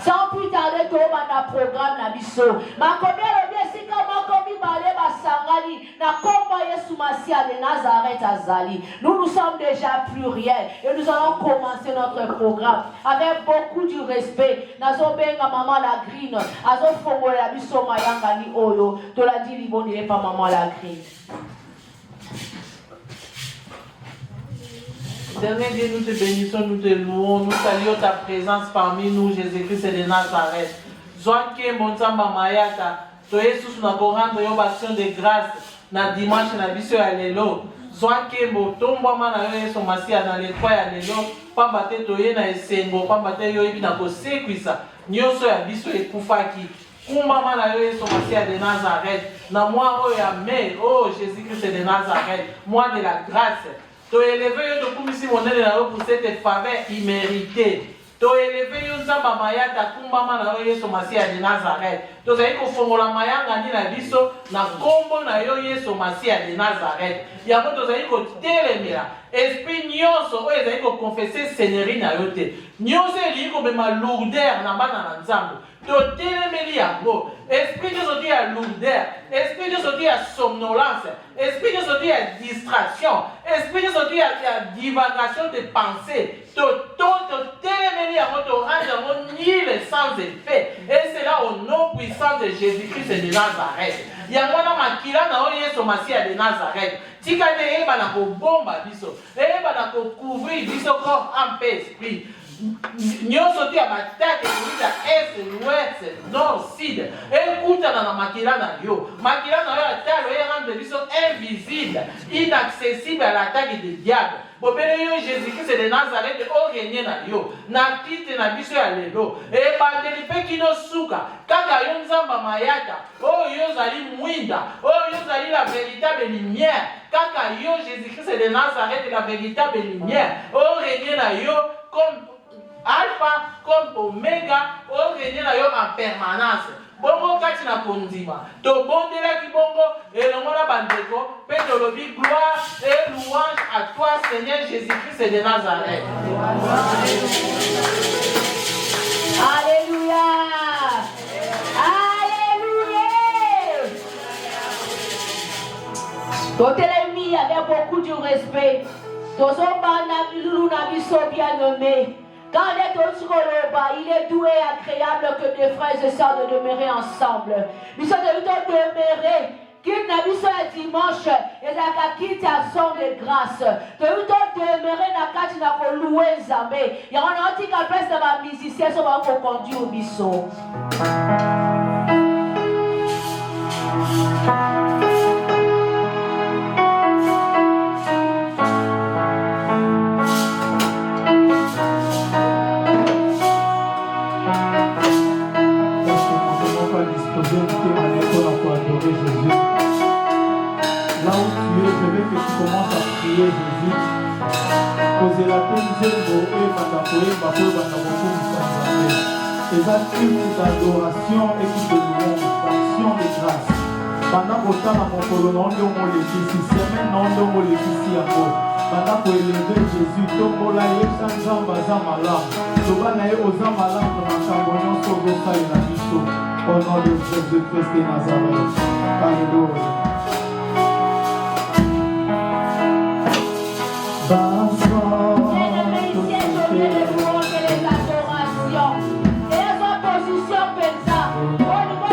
Sans plus tarder, tout le programme na biso. Ma combien le bien si comment comme balé basangani na combat Yesu Masia de Nazareth azali. Nous sommes déjà pluriels et nous allons commencer notre programme avec beaucoup de respect. Nazo benga maman la green, azo fongo la biso mayanga ni oyo. To la dit libonile pas maman la green. Dernier Dieu, nous te bénissons, nous te louons, nous saluons ta présence parmi nous, Jésus-Christ de Nazareth. Zoanke Monsamba Mayata, to Jesus na korando yo action de grâce na dimanche na biso ya lelo. Zoanke Motomba mana yo Yesu Masia na letwa ya lelo, pamba te toye na esengo, pamba te yo ebi na kosekwisa, nyonso ya biso ekufaki. Kumba mana yo Yesu Masia de Nazareth, na moi o ya me, oh Jésus-Christ de Nazareth, moi de la grâce. To élever yo to kumisi monene na yo pour cette faveur imméritée. To élever yo nzamba mayata kumba mana yo Yesu Masia de Nazareth. To zai ko fongola mayanga ni na biso na kombo na yo Yesu Masia de Nazareth. Yango to zai ko telemela. Esprit nyonso o zai ko confesser seigneurie na yo te. Nyonso eli ko bema lourdeur na bana na nzambo. To telemeli yango. Esprit de sortir à lourdeur, esprit de sortir à somnolence, esprit de sortir à distraction, esprit de sortir à divagation de pensée, te téléménie à votre rendre nul sans effet. Et c'est là au nom puissant de Jésus-Christ de Nazareth. Il y a un makila na Yesu Masia de Nazareth. Tika ne eba na ko bomba biso, eba na ko couvrir biso corps en paix esprit. Nyonso ti abatake kuita est, l'ouest, nord, sud. Écoute na makila na yo. Makila na yo atalo e rendre biso invisible, inaccessible à l'attaque du diable. Bobele yo Jésus-Christ de Nazareth o régner na yo. Na kite na biso ya lelo. E bandeli pe kino suka. Kaka yo nzamba mayata. Oh yo zali mwinda. Oh yo zali la véritable lumière. Kaka yo Jésus-Christ de Nazareth la véritable lumière. O régner na yo comme Alpha comme Omega, au régner na yo en permanence. Bongo kati na kondima. To bondela ki bongo et le mona bandeko. Pe to lobi gloire et louange à toi Seigneur Jésus-Christ de Nazareth. Alléluia. Alléluia. Totele mi avec beaucoup de respect. Tozo bana bilulu na biso bien nommé. Quand il est doux et agréable que des frères et sœurs de demeurer ensemble. Nous sommes demeurer. Quitte na biso ya dimanche, et la quitte à son de grâce. De demeurer na kati na ko louer Nzambe. Il y a un antique à place de ma musicien sur ma conduire au biso. Jésus, cause la tenue et d'adoration et qui te louons, d'action de grâce. Pendant que tu as mon colonne, on les ici, semaine, on les ici à vous. Pendant que élever Jésus, tout la yéchangeant bazamala, tout va naître aux amala pour la charbonnion sur vos sailles et la bichot. Au nom de Jésus-Christ de Nazareth. Alléluia. Les adorations et les oppositions pensant.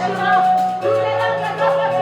Touchez-nous,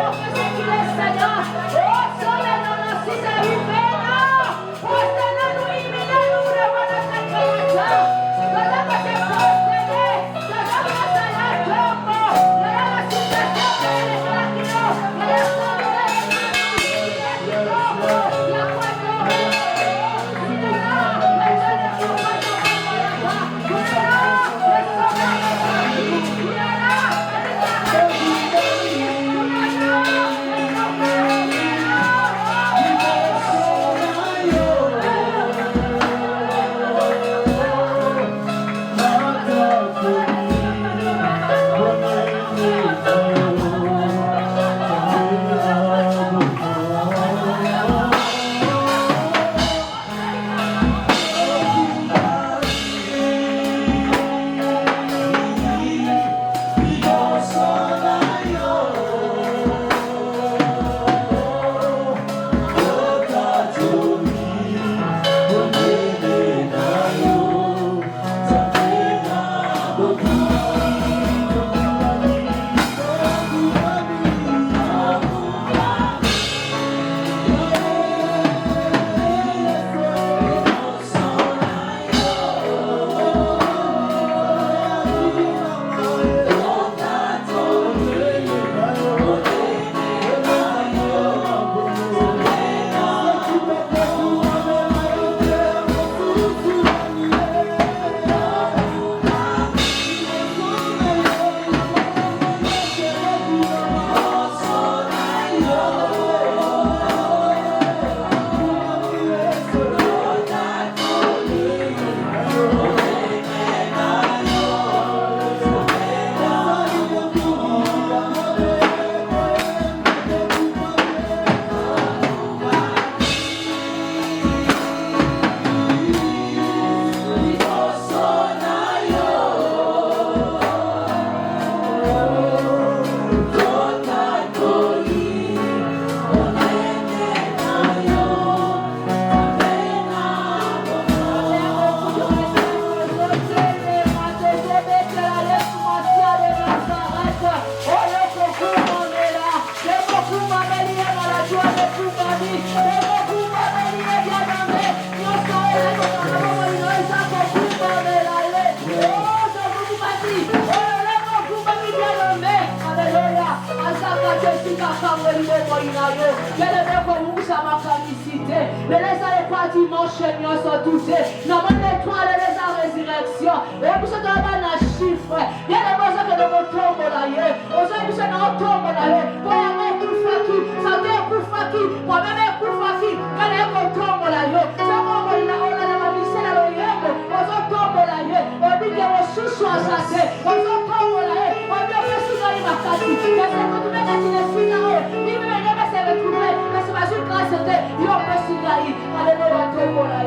Mais les années pas dimanche, nous sont tous. Nous avons l'étoile et les résurrection. Et nous sommes dans un chiffre. Il y a des choses que nous tombons là. Aujourd'hui, nous sommes tombés là. Pour y avoir un coup de faki, ça fait un coup de faki. Pour même un coup de faki, quand il y a un tombe là. C'est comme on a la mission à l'oreille. On se tombe là. On dit que on sous à sa tête. On se tombe là. On dit que sous à l'imacati. Mais c'est quand tu mets la télé là. Il me met à se retrouver. Mais c'est pas une grâce. Il y a un peu de là. Alléluia, tombe là.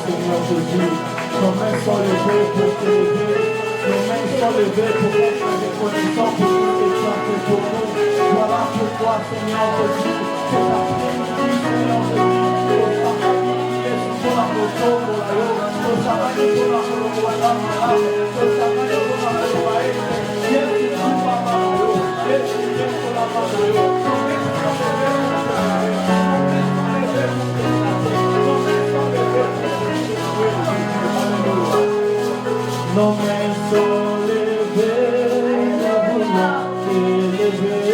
Seigneur Jésus, nos mains sont levées pour te lever, nos mains sont levées pour être reconnaissants pour tout ce que tu as fait pour nous. Voilà pourquoi, Seigneur Jésus, c'est la prière, Seigneur Jésus, pour la nos mains sont levées, nous voulons t'élever,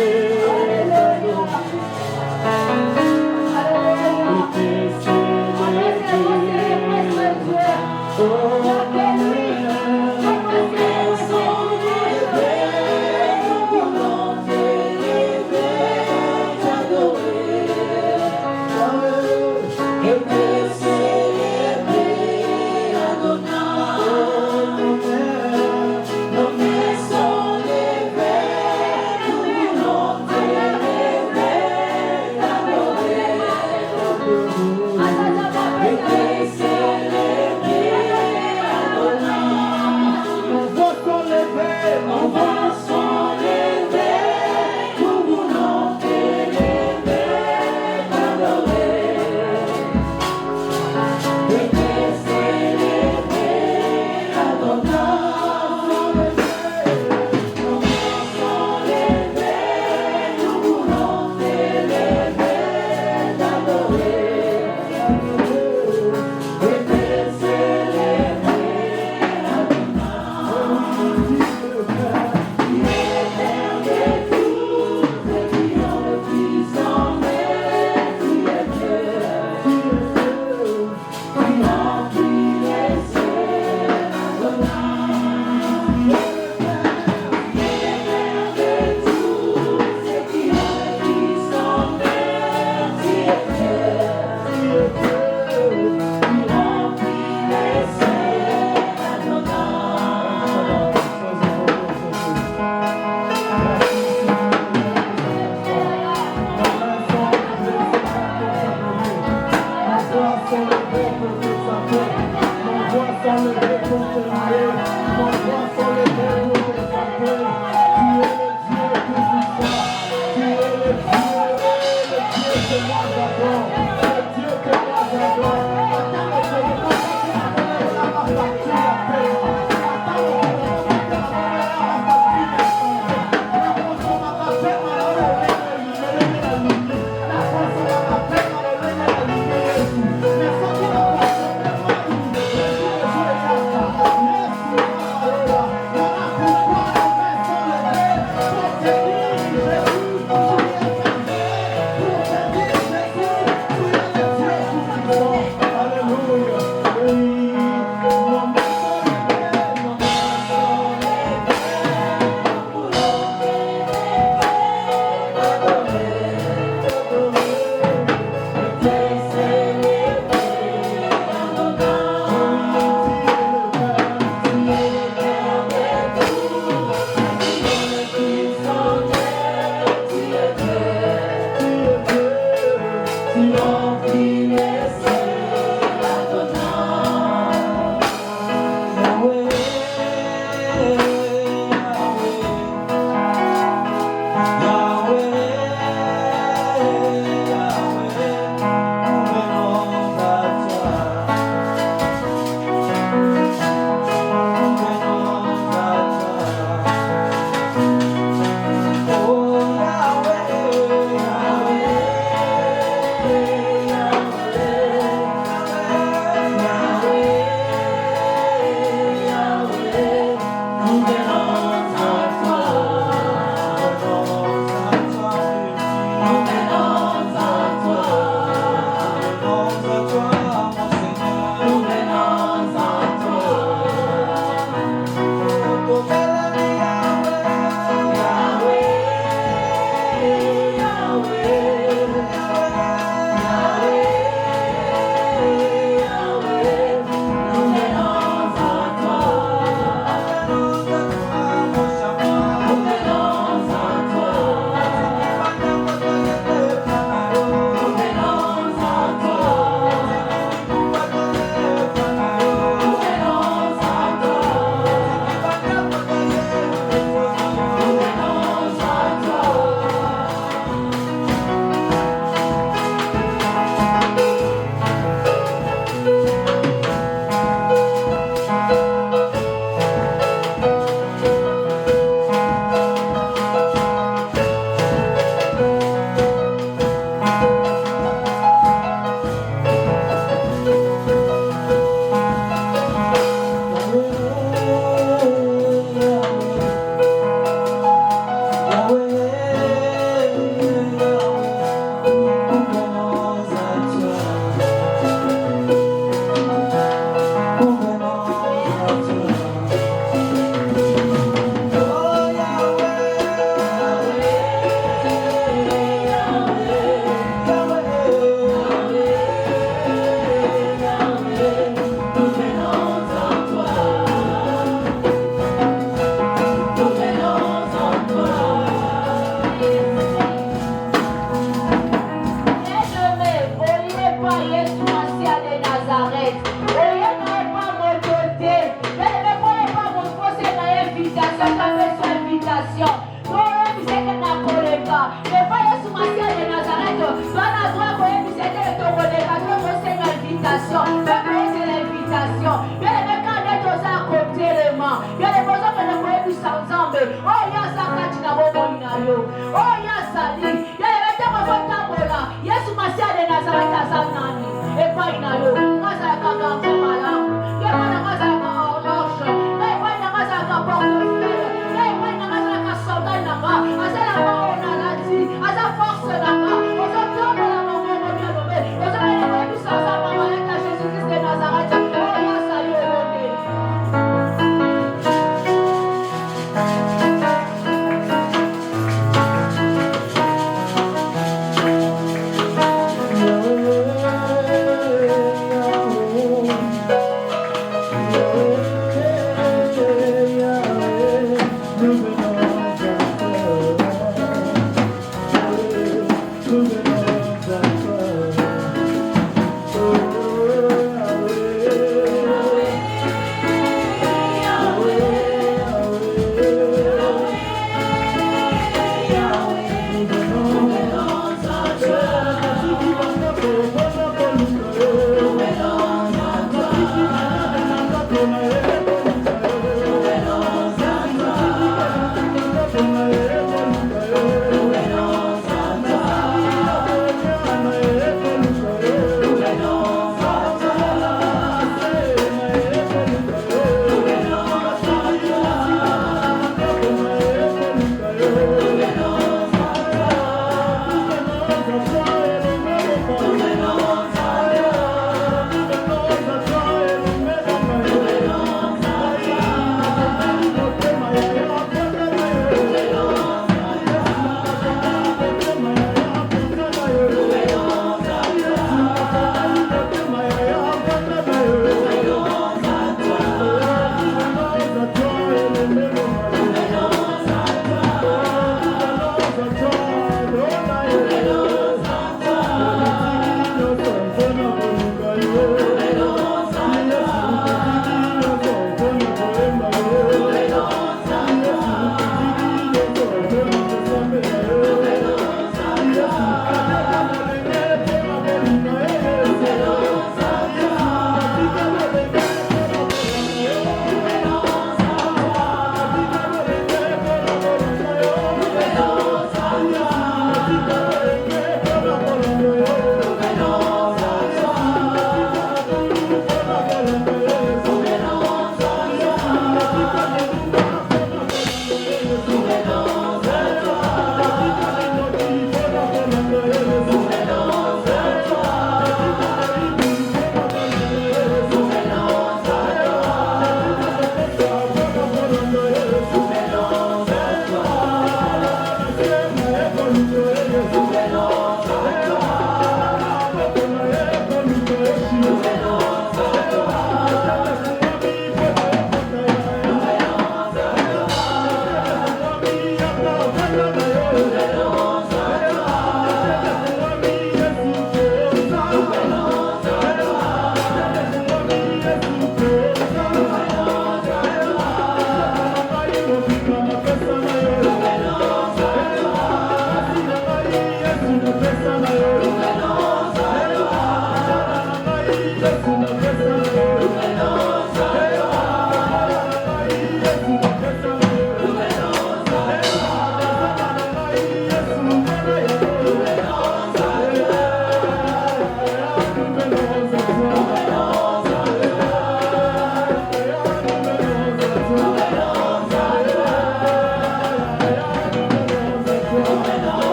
nzambe oyo azakati na bomoi na yo oyo azali yayebetema fotambola yesu masiya de nazareti aza nani epai na yo ngazalaka gango malamu ngemana ngazalaka horloge epai na ngazalaka portefeuille epai na ngazalaka soldat nanga azalaka onalati aza force nanga ozotombola mongongo bianobe ozalayekoyebisa aza mamayaka jésus-christ de nazareti oyo azali olonde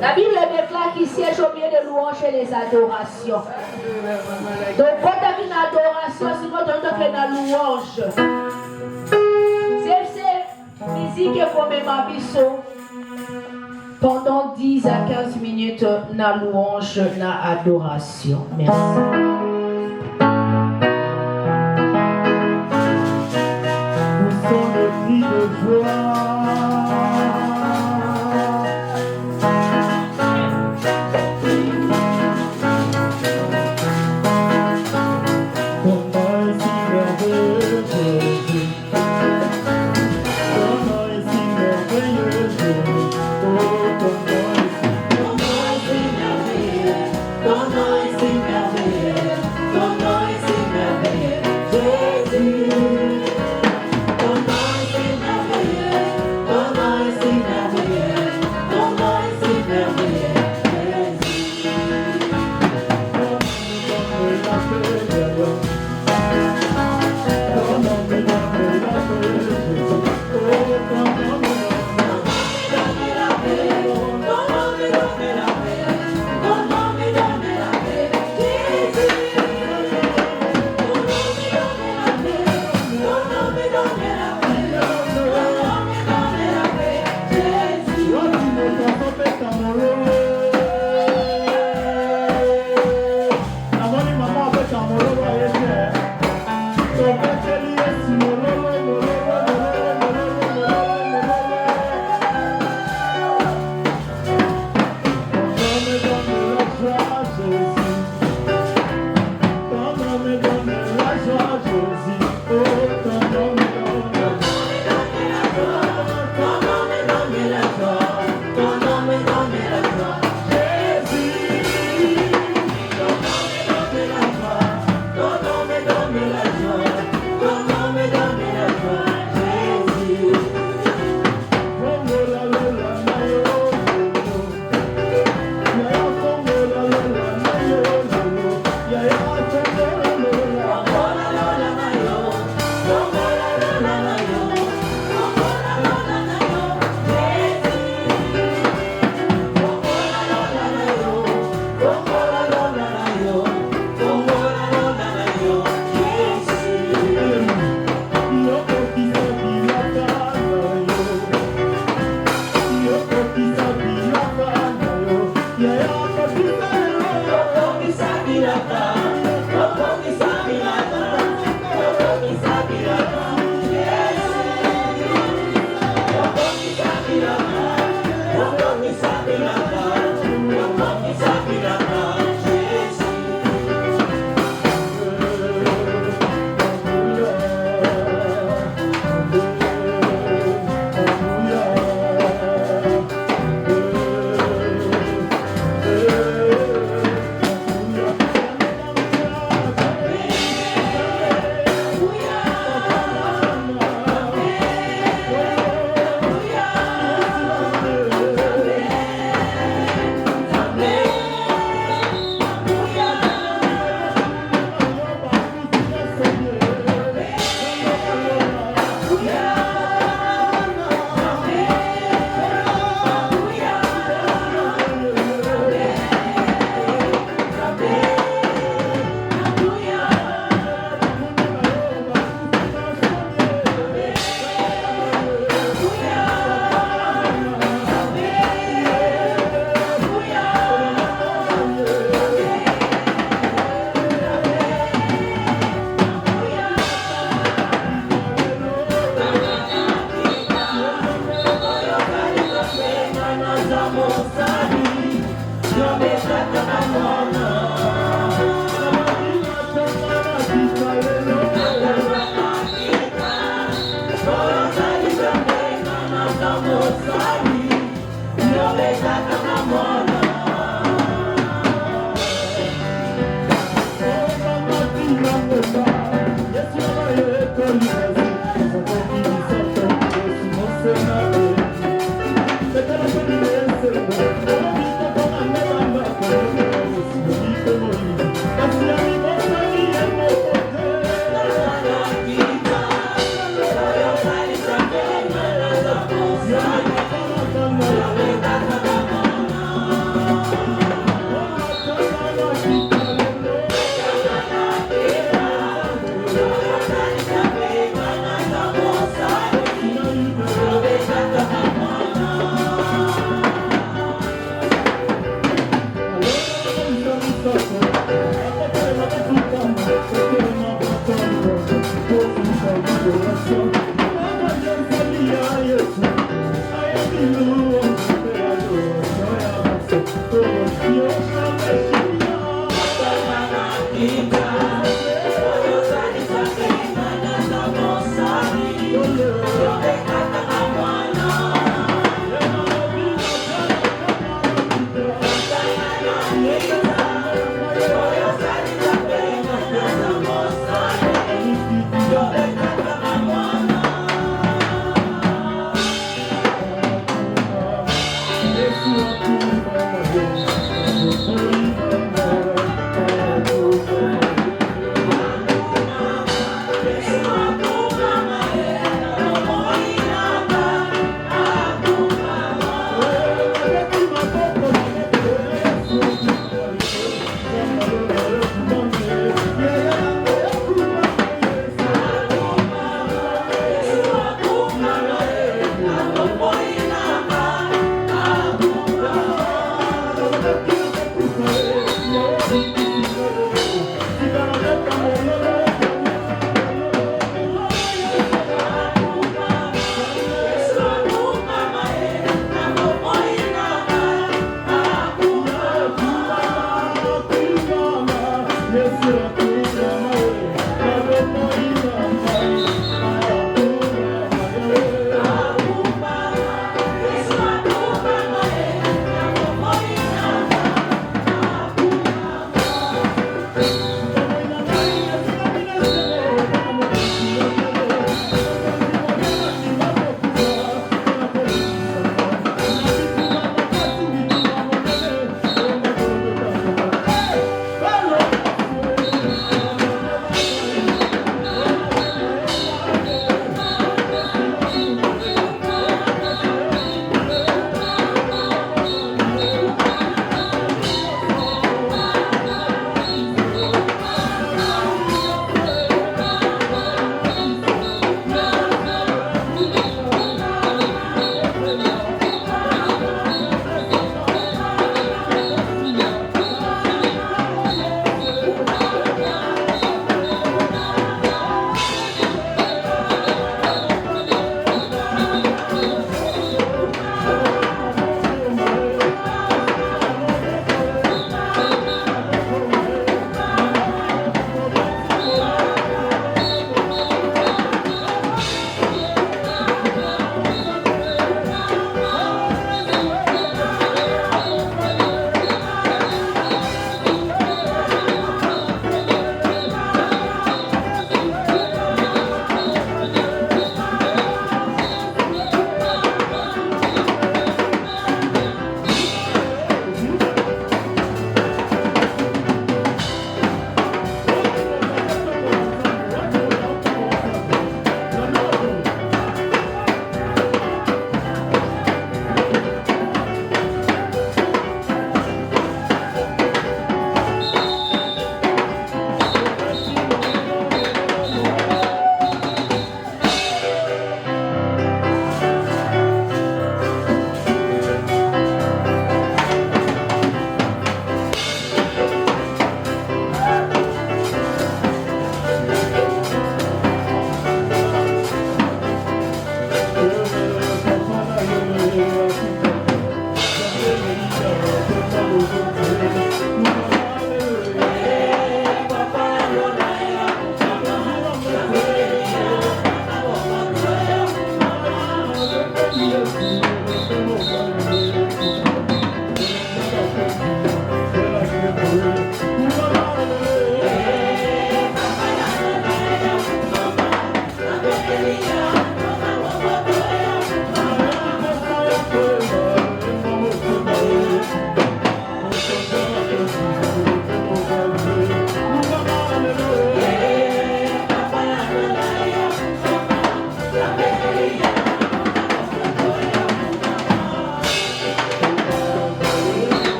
La Bible déclare qu'il siège au milieu de louanges et les adorations. Donc, quand tu as une adoration, c'est quand tu as une louange. C'est musique comme ma biso. Pendant 10 à 15 minutes, na louange, na adoration. Merci. Poussons le cri de joie.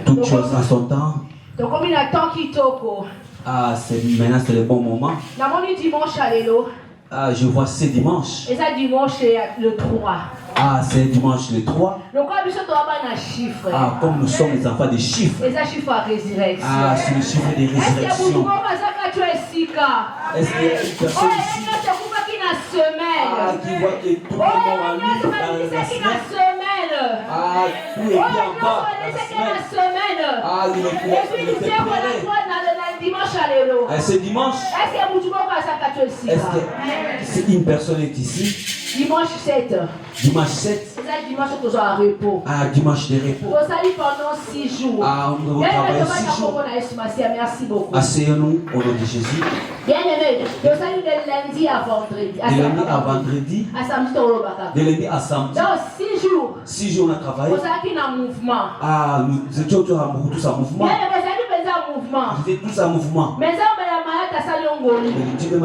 Toutes choses à son temps. Ah, maintenant c'est le bon moment. Ah, je vois ce dimanche. Et ça dimanche c'est le 3. Ah, c'est dimanche le 3. Ah, comme nous sommes les enfants des chiffres. Et ça chiffre à résurrection. Ah, c'est le chiffre des résurrections. Est-ce qu'il y a une personne ici ah, qui voit que tout le monde a mis dans la semaine? Ah, tout est bien en bas dans la semaine. Ah, il est préparé. C'est dimanche. Est-ce qu'une personne est ici? Dimanche 7. Dimanche 7. C'est ça, dimanche nous sommes en repos. Ah, dimanche de repos. Nous allons pendant 6 jours. Ah, on va travailler 6 jours. Merci beaucoup. Asseyons-nous au nom de Jésus. Bien aimé, nous allons de lundi à vendredi. De lundi à vendredi. À samedi, de lundi à samedi. Donc 6 jours. 6 jours on a travaillé. Nous allons en mouvement. Ah, nous étions tous en mouvement. Bien aimé, nous mouvement. Vous êtes tous en mouvement. Mais ça, Dieu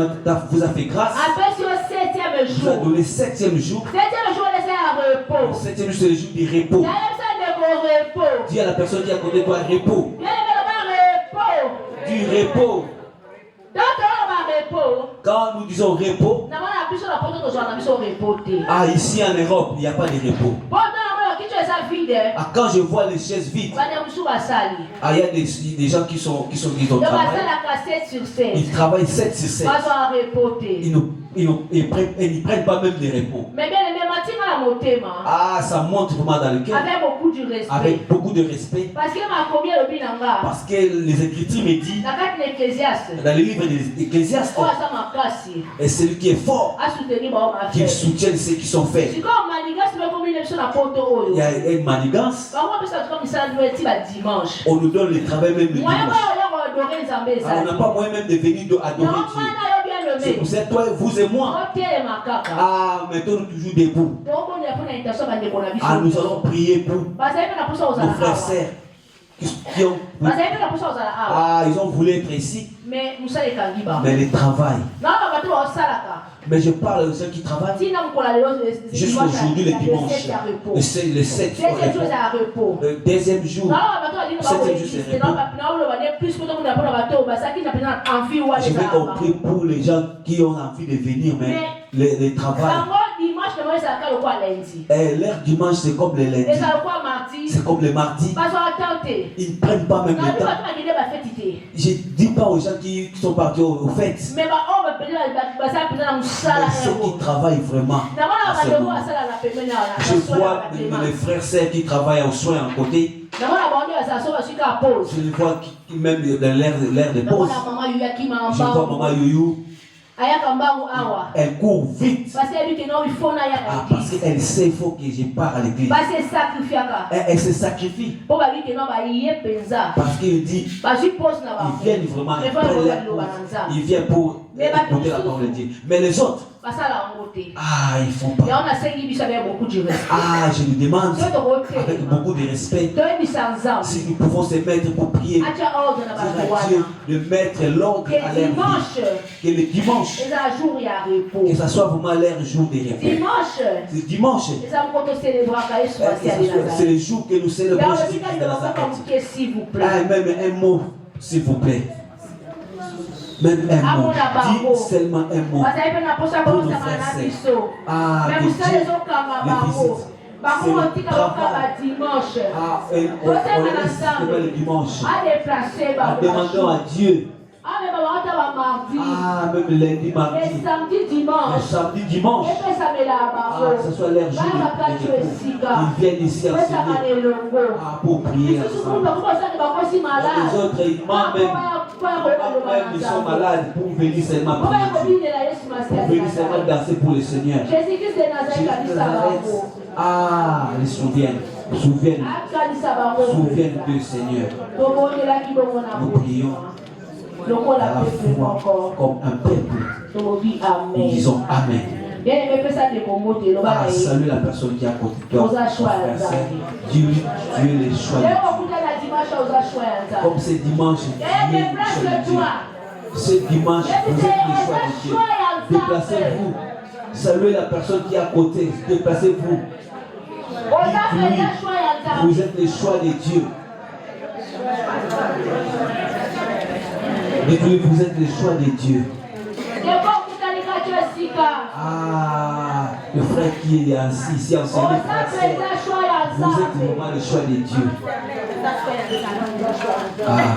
vous a fait grâce. Après sur le 7e jour. Vous a donné 7e jour. 7e jour, c'est un repos. Le 7e jour, c'est le jour du repos. Dis à la personne qui est à côté de toi, repos. Du repos. Quand nous disons repos, ah, ici en Europe, il n'y a pas de repos. Ah, quand je vois les chaises vides, ah, il y a des gens qui sont travail. Ils travaillent 7 sur 7. Ils ne prennent pas même des repos. Ah, ça monte vraiment dans le cœur. Avec beaucoup de respect. Parce que les Écritures me disent, dans le livre des Ecclésiastes, et celui qui est fort, qu'il soutienne ceux qui sont faibles. Il y a une manigance. On nous donne le travail même le dimanche. Ah, on n'a pas moyen même de venir adorer Dieu. C'est pour ça, toi, vous et moi. Ah, mettons-nous toujours debout. Ah, nous allons prier pour nos frères et sœurs qui ont... Ah, ils ont voulu être ici. Mais ils travaillent. Mais je parle de ceux qui travaillent. Jusqu'à aujourd'hui, le dimanche. Le 7 repos. Le deuxième jour. Le 7e jour, c'est repos. Je vais compris pour les gens qui ont envie de venir, mais les travail. Leur dimanche, c'est comme le lundi. C'est comme le mardi. Ils ne prennent pas même le temps. Je ne dis pas aux gens qui sont partis aux fêtes. Mais ceux qui travaillent vraiment. Je vois les frères et sœurs qui travaillent au soin à côté. Je les vois même dans l'air de pause. Je vois Maman Youyou. Elle court vite. Parce qu'elle sait qu'il faut que je parte à l'église. Elle se sacrifie. Parce qu'il dit, ils viennent vraiment, ils viennent pour écouter la parole de Dieu. Mais les autres, ah, ils font pas. Ah, je nous demande avec beaucoup de respect si nous pouvons se mettre pour prier. Dire à Dieu de mettre l'ordre à leur vie. Que le dimanche, que ça soit vraiment leur jour de repos. C'est dimanche. C'est le jour que nous célébrons Jésus-Christ de Nazareth. Ah, même un mot, s'il vous plaît. Même un mot. Dis seulement un mot. Pour nos frères et sœurs. Ah, que Dieu les visite. C'est le travail. Ah, on laisse le dimanche. En demandant à Dieu. Ah, même le lundi, mardi. Le samedi, dimanche. Ah, que ce soit leur jour de repos. Ils viennent ici enseigner. Ah, pour prier ensemble. Les autres, ils mentent même. Ils sont malades pour venir seulement prier Dieu. Pour venir seulement danser pour le Seigneur. Jésus de Nazareth. Ah, ils se souviennent. Souviennent du Seigneur. Nous prions à la foi comme un peuple. Nous disons Amen. Ah, salut la personne qui est à côté de toi. Dieu est le choix. Comme c'est dimanche, Dieu est le choix de Dieu. Ce dimanche, vous êtes le choix de Dieu. Déplacez-vous. Saluez la personne qui est à côté. Déplacez-vous. Vous êtes le choix de Dieu. Dites-lui, vous êtes le choix de Dieu. Ah, le frère qui est assis ici en série, vous êtes vraiment le choix de Dieu. Ah,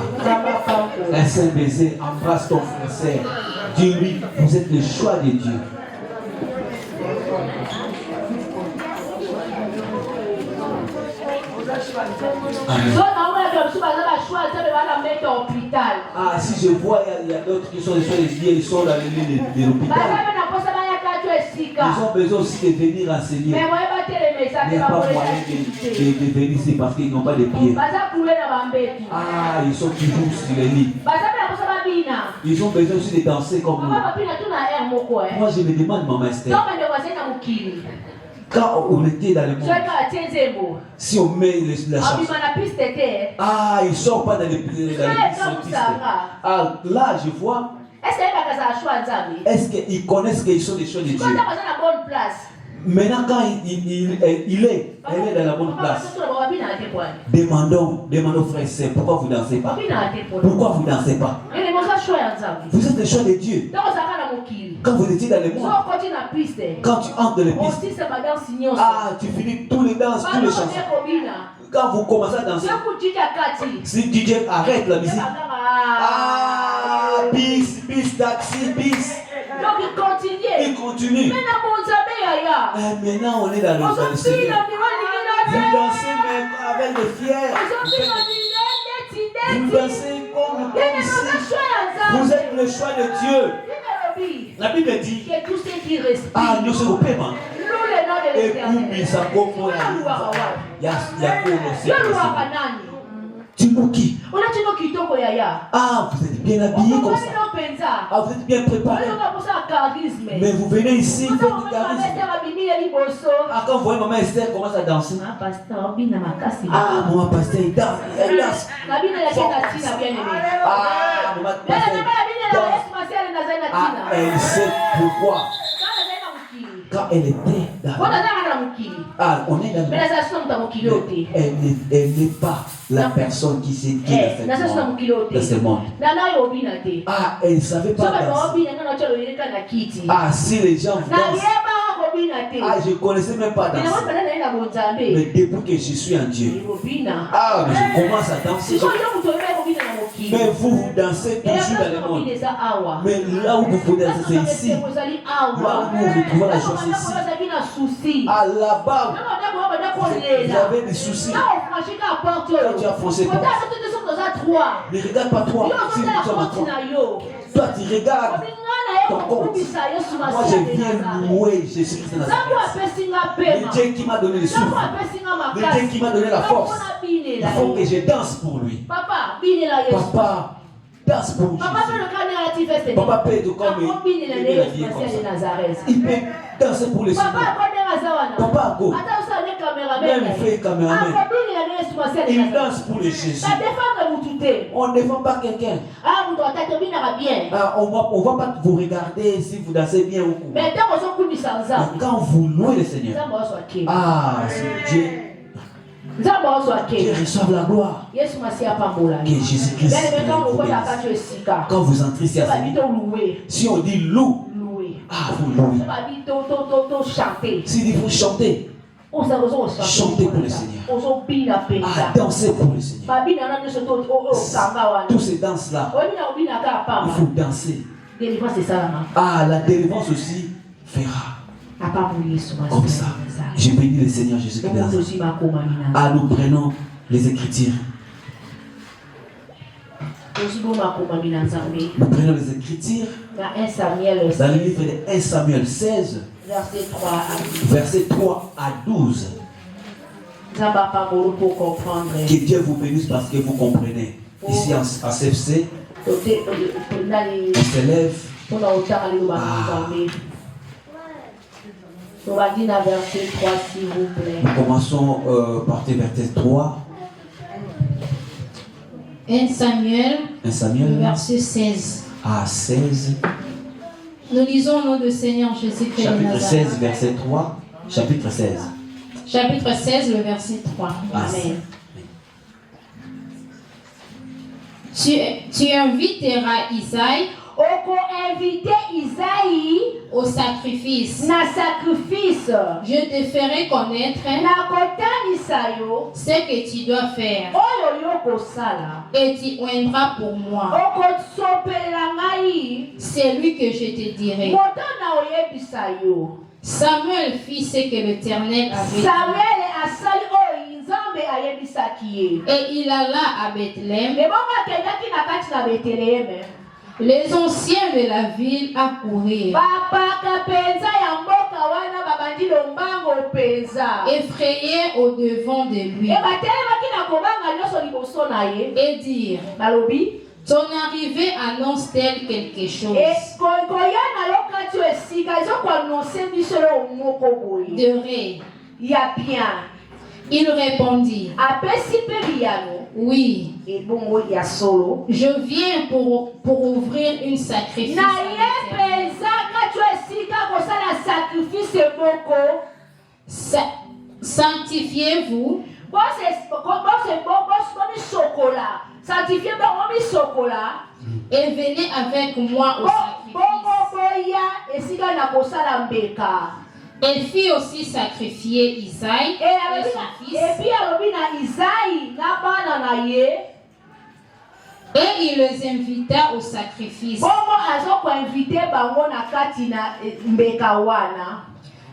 un saint baiser, embrasse ton frère. Dis-lui, vous êtes le choix de Dieu. Ah, si je vois, il y a d'autres qui sont les choix de Dieu, ils sont dans l'hôpital. Ils ont besoin aussi de venir enseigner. Il n'y a pas moyen de venir ici parce qu'ils n'ont pas de pieds. Ah, ils sont toujours sur les lits. Ils ont besoin aussi de danser comme nous. Moi, je me demande, maman Esther, quand on était dans le monde, si on met la chanson, ah, ils ne sortent pas dans les pistes. Ah, là, je vois. Est-ce qu'ils connaissent qu'ils sont des choses de Dieu? Maintenant, quand elle est dans la bonne place. Demandons frère et sœur, pourquoi vous ne dansez pas? Pourquoi vous ne dansez pas? Vous êtes le choix de Dieu. Quand vous étiez dans le monde, quand tu entres dans les pistes, ah, tu finis tous les danses, tous les chansons. Quand vous commencez à danser, si DJ arrête la musique, ah, bis, taxi, bis. Donc il continue. Maintenant on est dans le Seigneur. Vous dansez même avec les fiers. Vous dansez comme vous êtes le choix de Dieu. La Bible dit que tous ceux qui respirent, ah, nous sommes au paiement. Nous le nom de l'Éternel. Timoki. Ah, vous êtes bien habillé comme ça. Ah, vous êtes bien préparé. Mais vous venez ici, vous faites du charisme. Ah, quand vous voyez maman Esther commence à danser. Ah, maman pasteur, il danse. Elle danse. Ah, maman pasteur, ah, elle sait pourquoi. Quand elle était dans ah, on est dans elle n'est pas la personne qui s'est dit dans ce monde. Ah, elle ne savait pas danser. Ah, si les gens dansent. Ah, je ne connaissais même pas danser. Mais depuis que je suis en Dieu, ah, je commence à danser. Mais vous dansez toujours dans le monde. Mais là où vous dansez, c'est ici. Là où vous retrouvez la chose, c'est ici. Ah, là-bas, vous avez des soucis. Quand tu as foncé, ne regarde pas toi. Si nous sommes à toi. Toi, tu regardes ton compte. Moi, je viens louer Jésus-Christ de Nazareth. Le Dieu qui m'a donné le souffle. Le Dieu qui m'a donné la force. Il faut que je danse pour lui. Papa, danse pour Jésus. Papa peut être comme il peut danser pour les Seigneur. Papa, go. Même fait caméraman. Il danse pour les Jésus. On ne défend pas quelqu'un. Ah, on ne va pas vous regarder si vous dansez bien ou quoi. Mais quand vous louez le Seigneur, ah, c'est Dieu. Dieu reçoit la gloire. Que Jésus-Christ. Quand vous entrez ici à si on dit loue, ah, vous louez. Si vous chantez, chantez pour le Seigneur. Ah, dansez pour le Seigneur. Tous ces danses-là, il faut danser. Ah, la délivrance aussi fera. Comme ça. Je bénis le Seigneur Jésus-Christ. Ah, nous prenons les Écritures. Nous prenons les Écritures dans le livre de 1 Samuel 16, verset 3 à 12. Que Dieu vous bénisse parce que vous comprenez. Ici en CFC, on s'élève. Verset 3, s'il vous plaît. Nous commençons par verset 3. 1 Samuel, verset 16. Ah, 16. Nous lisons au nom du Seigneur Jésus-Christ. Chapitre 16, verset 3. Chapitre 16. Chapitre 16, le verset 3. Amen. Tu inviteras Isaïe au sacrifice. Je te ferai connaître ce que tu dois faire. Et tu oindras pour moi celui que je te dirai. Samuel fit ce que l'Éternel avait dit. Et il alla à Bethléem. Les anciens de la ville accourirent, effrayés au devant de lui, et dirent: ton arrivée annonce-t-elle quelque chose? De ré. Il répondit: oui. Je viens pour ouvrir une sacrifice. Sanctifiez-vous. Et venez avec moi au sacrifice. Elle fit aussi sacrifier Isaïe et son fils. Et il les invita au sacrifice.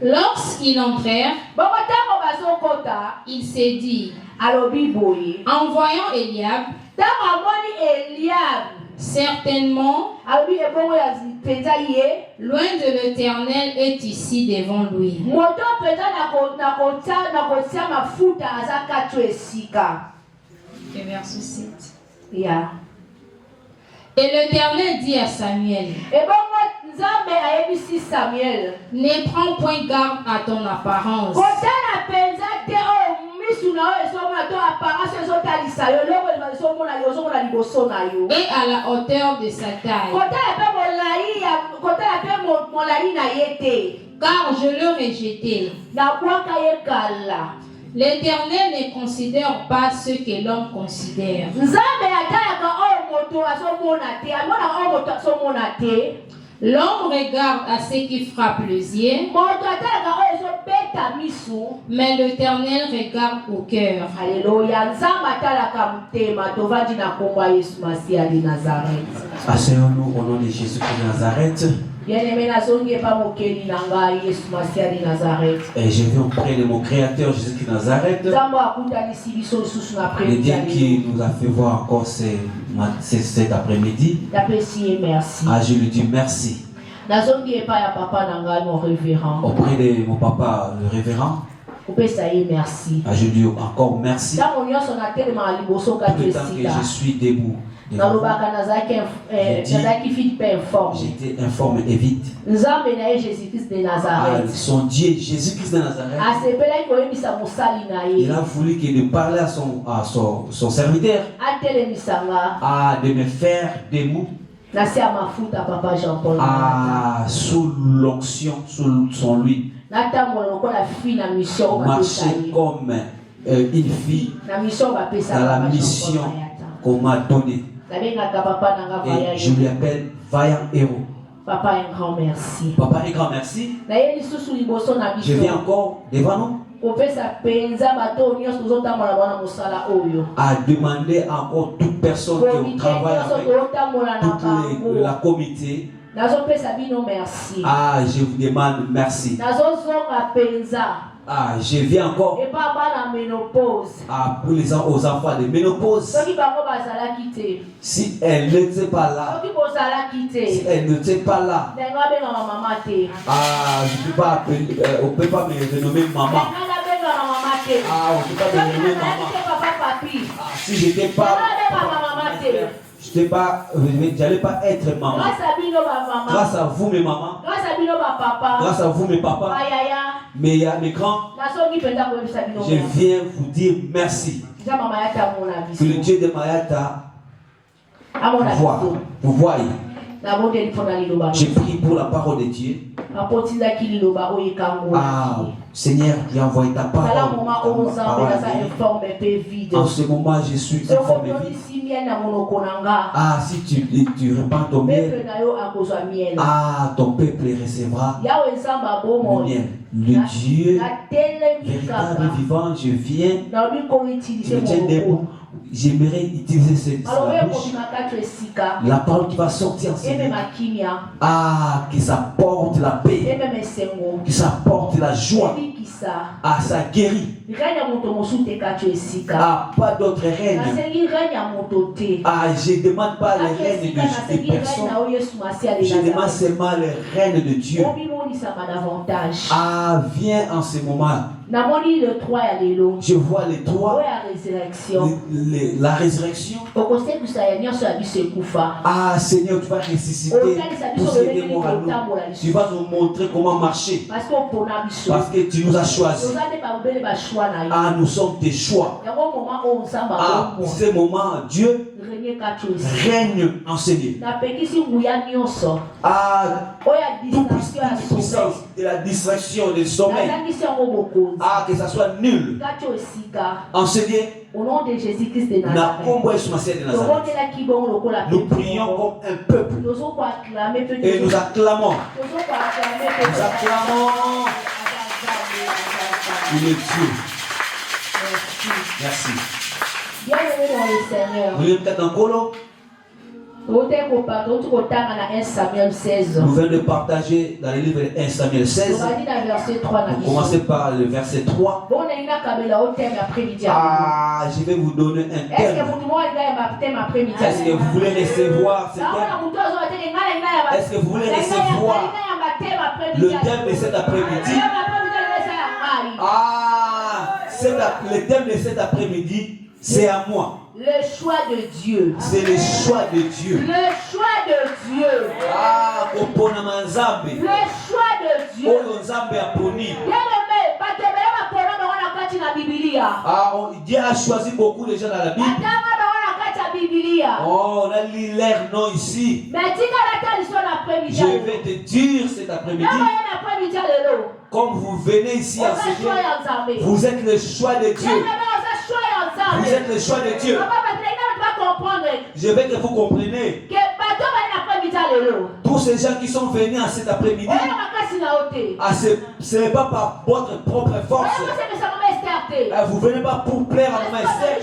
Lorsqu'ils entrèrent, il s'est dit, en voyant Eliab, certainement, loin de l'Éternel est ici devant lui. Et verset 7. Et l'Éternel dit à Samuel: ne prends point garde à ton apparence et à la hauteur de sa taille, car je le rejeté. L'Éternel ne considère pas ce que l'homme considère. L'homme regarde à ce qui frappe les yeux, mais l'Éternel regarde au cœur. Alléluia. Asseyons-nous au nom de Jésus-Christ de Nazareth. Et je viens auprès de mon Créateur Jésus-Christ de Nazareth. Le Dieu qui nous a fait voir encore cet après-midi. Ah, je lui dis merci. Auprès de mon papa, le révérend. Merci. Ah, je lui dis encore merci. Tout le temps que je suis debout. J'étais informe et vite. Son Dieu, Jésus-Christ de Nazareth, il a voulu qu'il nous parle à son serviteur, de me faire debout, sous l'onction, sous son lui, marcher comme une fille dans la mission qu'on m'a donnée. Et je lui appelle vaillant héros. Papa, un grand merci. Papa, un grand merci. Je viens encore devant nous à demander encore toute personne qui travaille avec toute la comité. Ah, je vous demande merci. Ah, je viens encore pour les aux enfants de ménopause. Si elle n'était pas là, si elle n'était pas là, ah, je ne peux pas appeler, on ne peut pas me renommer maman. Ah, on ne peut pas me renommer maman. Ah, si je n'étais pas, j'allais pas être maman. Grâce à vous, mes mamans. Grâce à vous, mes papas. Mais il y a mes grands. Je viens vous dire merci. Que le Dieu de Mayata vous voie. Je prie pour la parole de Dieu. Ah, Seigneur, tu as envoyé ta parole. En ce moment, je suis informé. Ah, si tu répands ton miel, ah, ton peuple recevra le miel. Le Dieu véritable vivant, je viens, je me tiens debout. J'aimerais utiliser cette bouche. La parole qui va sortir, ah, que ça porte la paix, que ça porte la joie. Ah, ça guérit. Ah, pas d'autre règne. Ah, je ne demande pas le règne de personne. Je demande seulement le règne de Dieu. Ah, viens en ce moment. Je vois les trois. La résurrection. Ah, Seigneur, tu vas ressusciter tous ces démons à nous. Tu vas nous montrer comment marcher. Parce que tu nous as choisis. Ah, nous sommes tes choix. Ah, pour ce moment, Dieu règne en Seigneur. Ah, toute puissance de la distraction, du sommeil. Ah, que ça soit nul. En Seigneur. Au nom de Jésus-Christ de Nazareth, nous prions comme un peuple et nous acclamons. Nous acclamons. Il est Dieu. Merci. Bienvenue dans le Seigneur. Vous voulez peut-être encore? Nous venons de partager dans le livre 1 Samuel 16. Vous commencez par le verset 3. Ah, je vais vous donner un thème. Est-ce que vous voulez recevoir ce thème? Est-ce que vous voulez recevoir le thème de cet après-midi? Ah, le thème de cet après-midi, c'est à moi. Le choix de Dieu. C'est le choix de Dieu. Le choix de Dieu. Ah, kopona manzambe. Le choix de Dieu. Oyo nzambe aponi. Ah, Dieu a choisi beaucoup de gens dans la Bible. Oh, on a lu leur nom ici. Je vais te dire cet après-midi. Comme vous venez ici à ce jour, vous êtes le choix de Dieu. Vous êtes le choix de Dieu. Je veux que vous compreniez. Tous ces gens qui sont venus à cet après-midi, ce n'est pas par votre propre force. Vous ne venez pas pour plaire à Maman Esther.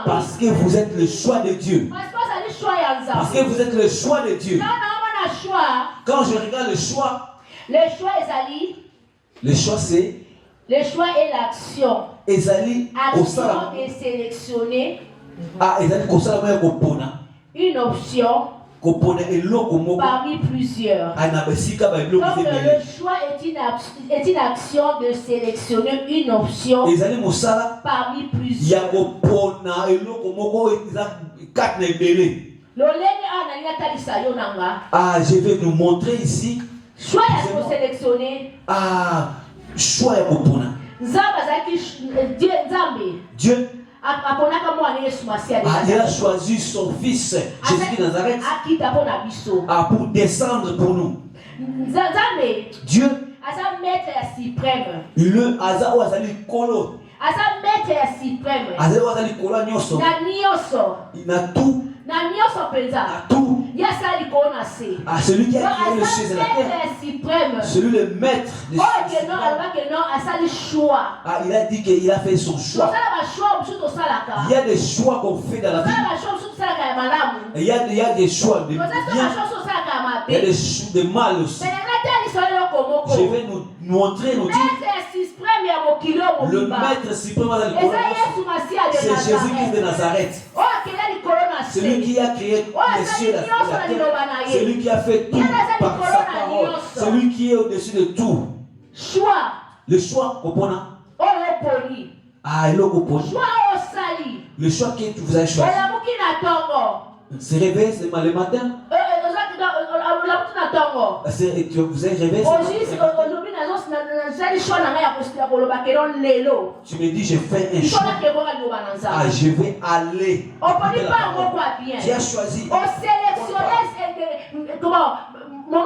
Parce que vous êtes le choix de Dieu. Parce que vous êtes le choix de Dieu. Quand je regarde le choix, le choix c'est... Le choix est l'action. Action est sélectionner. Ah, une option parmi plusieurs. Comme le choix est une action de sélectionner une option parmi plusieurs. Ah, je vais nous montrer ici. Choix est sélectionner. Ah, choix est pour Dieu. Il a choisi son fils Jésus de Nazareth pour descendre pour nous. Dieu, le hasard où il a tout. Ah, celui qui a créé le ciel et la terre, celui le maître des choses. Ah, il a dit qu'il a fait son choix. Il y a des choix qu'on fait dans la vie. Il y a des choix de bien. Il y a des choix de mal aussi. Je vais nous montrer, nous dire, le maître suprême c'est Jésus-Christ de Nazareth. Celui qui a créé les cieux et la terre. Celui qui a fait tout par sa parole. Celui qui est au-dessus de tout. Le choix, comprenez? Ah, il le choix que vous avez choisi. Se réveiller le matin. Vous avez rêvé. Tu me dis, je fais un choix. Ah, je vais aller. Tu as choisi. Vous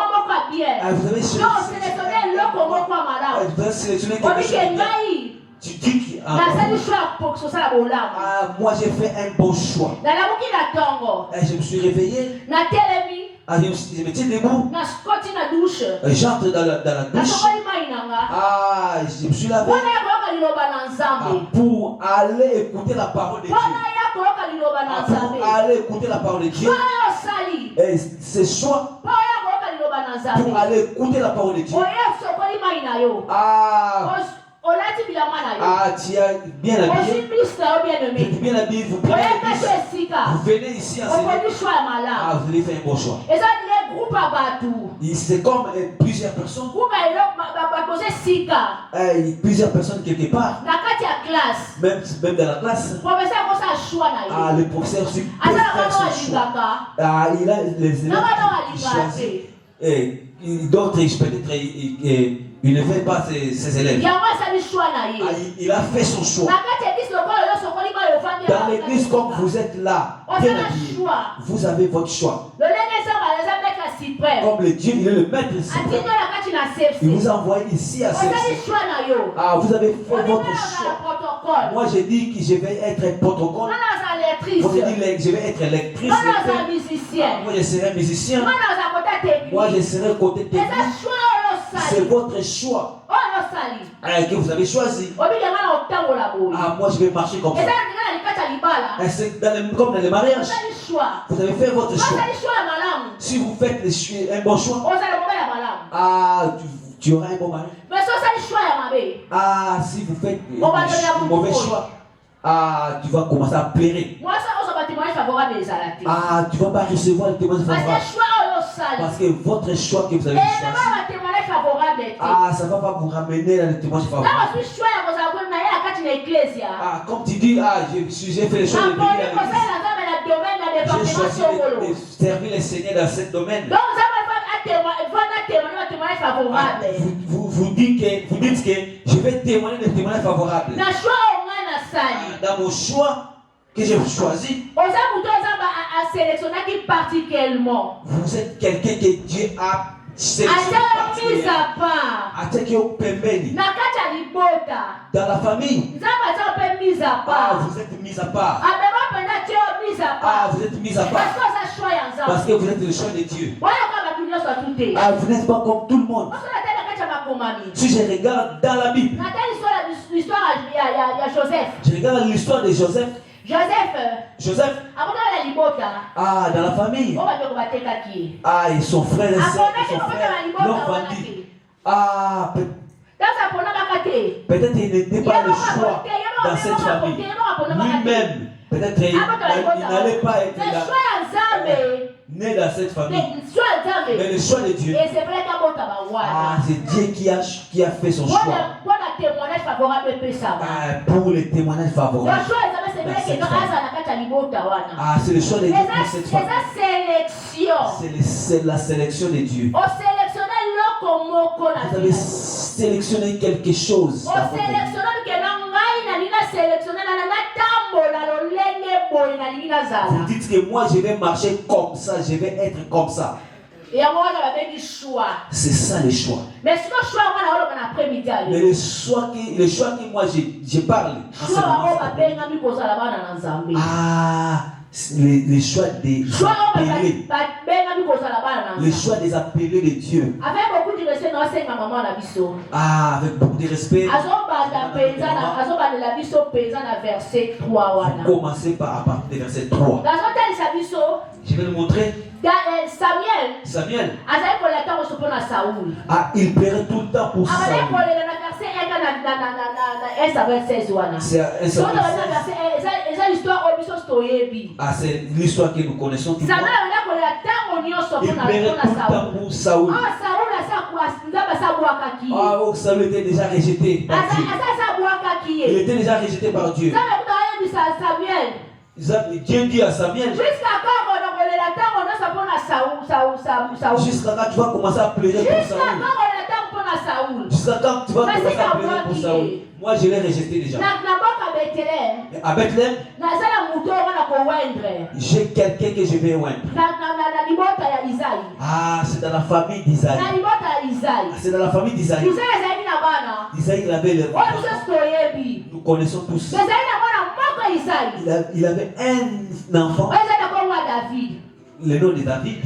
avez sélectionné quelque chose. Tu dis que moi j'ai fait un bon choix. Et je me suis réveillé. Je me tiens debout. J'entre dans la douche. Je me suis lavé. Pour aller écouter la parole de Dieu. Pour aller écouter la parole de Dieu. Et c'est choix. Pour aller écouter la parole de Dieu. Tu as bien habillé. Tu es bien habillé. Vous venez ici à vous allez faire un bon choix. C'est comme plusieurs personnes. Plusieurs personnes quelque part. Même dans la classe. Le professeur aussi peut faire son choix. Il a les élèves qui choisissent. D'autres, peut-être, il ne fait pas ses élèves. Il a fait son choix. Dans l'église, comme vous êtes là, bien habillé, vous avez votre choix. Comme le Dieu, il est le maître suprême. Il vous a envoyé ici à ceci. Vous avez fait votre choix. Moi, j'ai dit que je vais être un protocole. Moi, j'ai dit que je vais être lectrice. Moi, je serai musicien. Moi, je serai côté technique. C'est votre choix que vous avez choisi. Moi, je vais marcher comme ça. C'est comme dans les mariages. Vous avez fait votre choix. Si vous faites un bon choix, tu auras un bon mari. Si vous faites un mauvais choix, tu vas commencer à pleurer. Tu ne vas pas recevoir le témoignage favorable. Parce que votre choix que vous avez choisi, ça ne va pas vous ramener dans le témoignage favorable. Comme tu dis, j'ai fait les choses de l'église. J'ai choisi de servir les Seigneurs dans ce domaine. Vous dites que je vais témoigner des témoignages favorables. Dans mon choix que j'ai choisi, vous êtes quelqu'un que Dieu a sélectionné particulièrement. Dans la famille, vous êtes mis à part. Vous êtes mis à part. Parce que vous êtes le choix de Dieu. Vous n'êtes pas comme tout le monde. Si je regarde dans la Bible, je regarde l'histoire de Joseph. Joseph. Dans la famille. Et son frère et l'ont vendu. Peut-être il n'était pas le choix dans cette famille. Lui-même, peut-être il n'allait pas être né dans cette famille. Mais le choix de Dieu, c'est Dieu qui a fait son choix. Pour les témoignages favorables. C'est le choix de Dieu pour cette famille. C'est la sélection de Dieu. Vous avez sélectionné quelque chose. Vous dites que moi je vais marcher comme ça, je vais être comme ça. C'est ça le choix. Mais le choix que moi je parle. Les choix des appelés. Le choix des appelés de Dieu. Avec beaucoup de respect. Commencez par à partir du verset 3. Je vais le montrer. Samuel. Il plairait tout le temps pour Saül. C'est l'histoire que nous connaissons tout le monde. Il plairait tout le temps pour Saül. Saül était déjà rejeté par Dieu. Il était déjà rejeté par Dieu. Dieu dit à Samuel, jusqu'à quand tu vas commencer à pleurer pour Saül? Jusqu'à quand tu vas commencer à pleurer pour Saül? Moi, je l'ai rejeté déjà. À Bethléem, j'ai quelqu'un que je vais oindre. Ah, c'est dans la famille d'Isaïe. C'est dans la famille d'Isaïe. Isaïe, il avait le... Nous connaissons tous. Il avait un enfant. Le nom de David.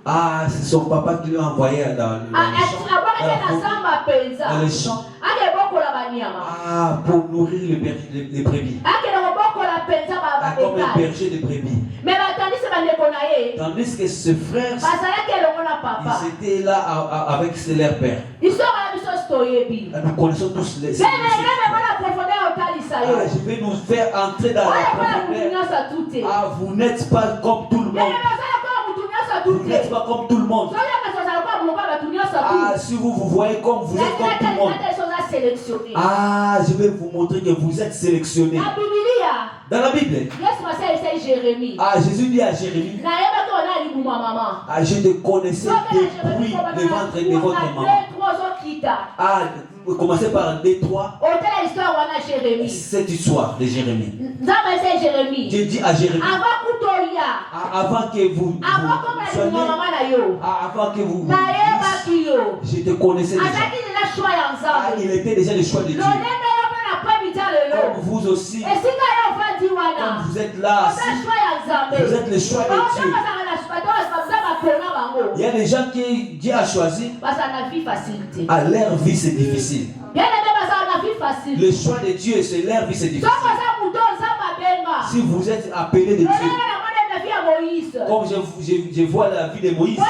Ah, c'est son papa qui lui a envoyé dans le champ. Ah, pour nourrir les brebis. Comme un berger de brebis. Tandis que ce frère, ils étaient là avec leur père. Nous connaissons tous les... Ah, je vais nous faire entrer dans la profondeur. Ah, vous n'êtes pas comme tout le monde. Vous n'êtes pas comme tout le monde. Ah, si vous voyez comme vous êtes comme tout le monde. Ah, je vais vous montrer que vous êtes sélectionnés. Dans la Bible. Ah, Jésus dit à Jérémie. Ah, je te connaissais depuis le ventre de votre maman. Ah, commencez par Détroit. Cette histoire de Jérémie. J'ai dit à Jérémie. Avant que vous soyez, avant que vous je te connaissais déjà. Ah, il était déjà le choix de Dieu. Comme vous aussi. Comme vous êtes là aussi, vous êtes le choix de Dieu. Il y a des gens qui Dieu a choisi. À leur vie c'est difficile. Le choix de Dieu, c'est leur vie c'est difficile. Si vous êtes appelé de Dieu, comme je vois la vie de Moïse,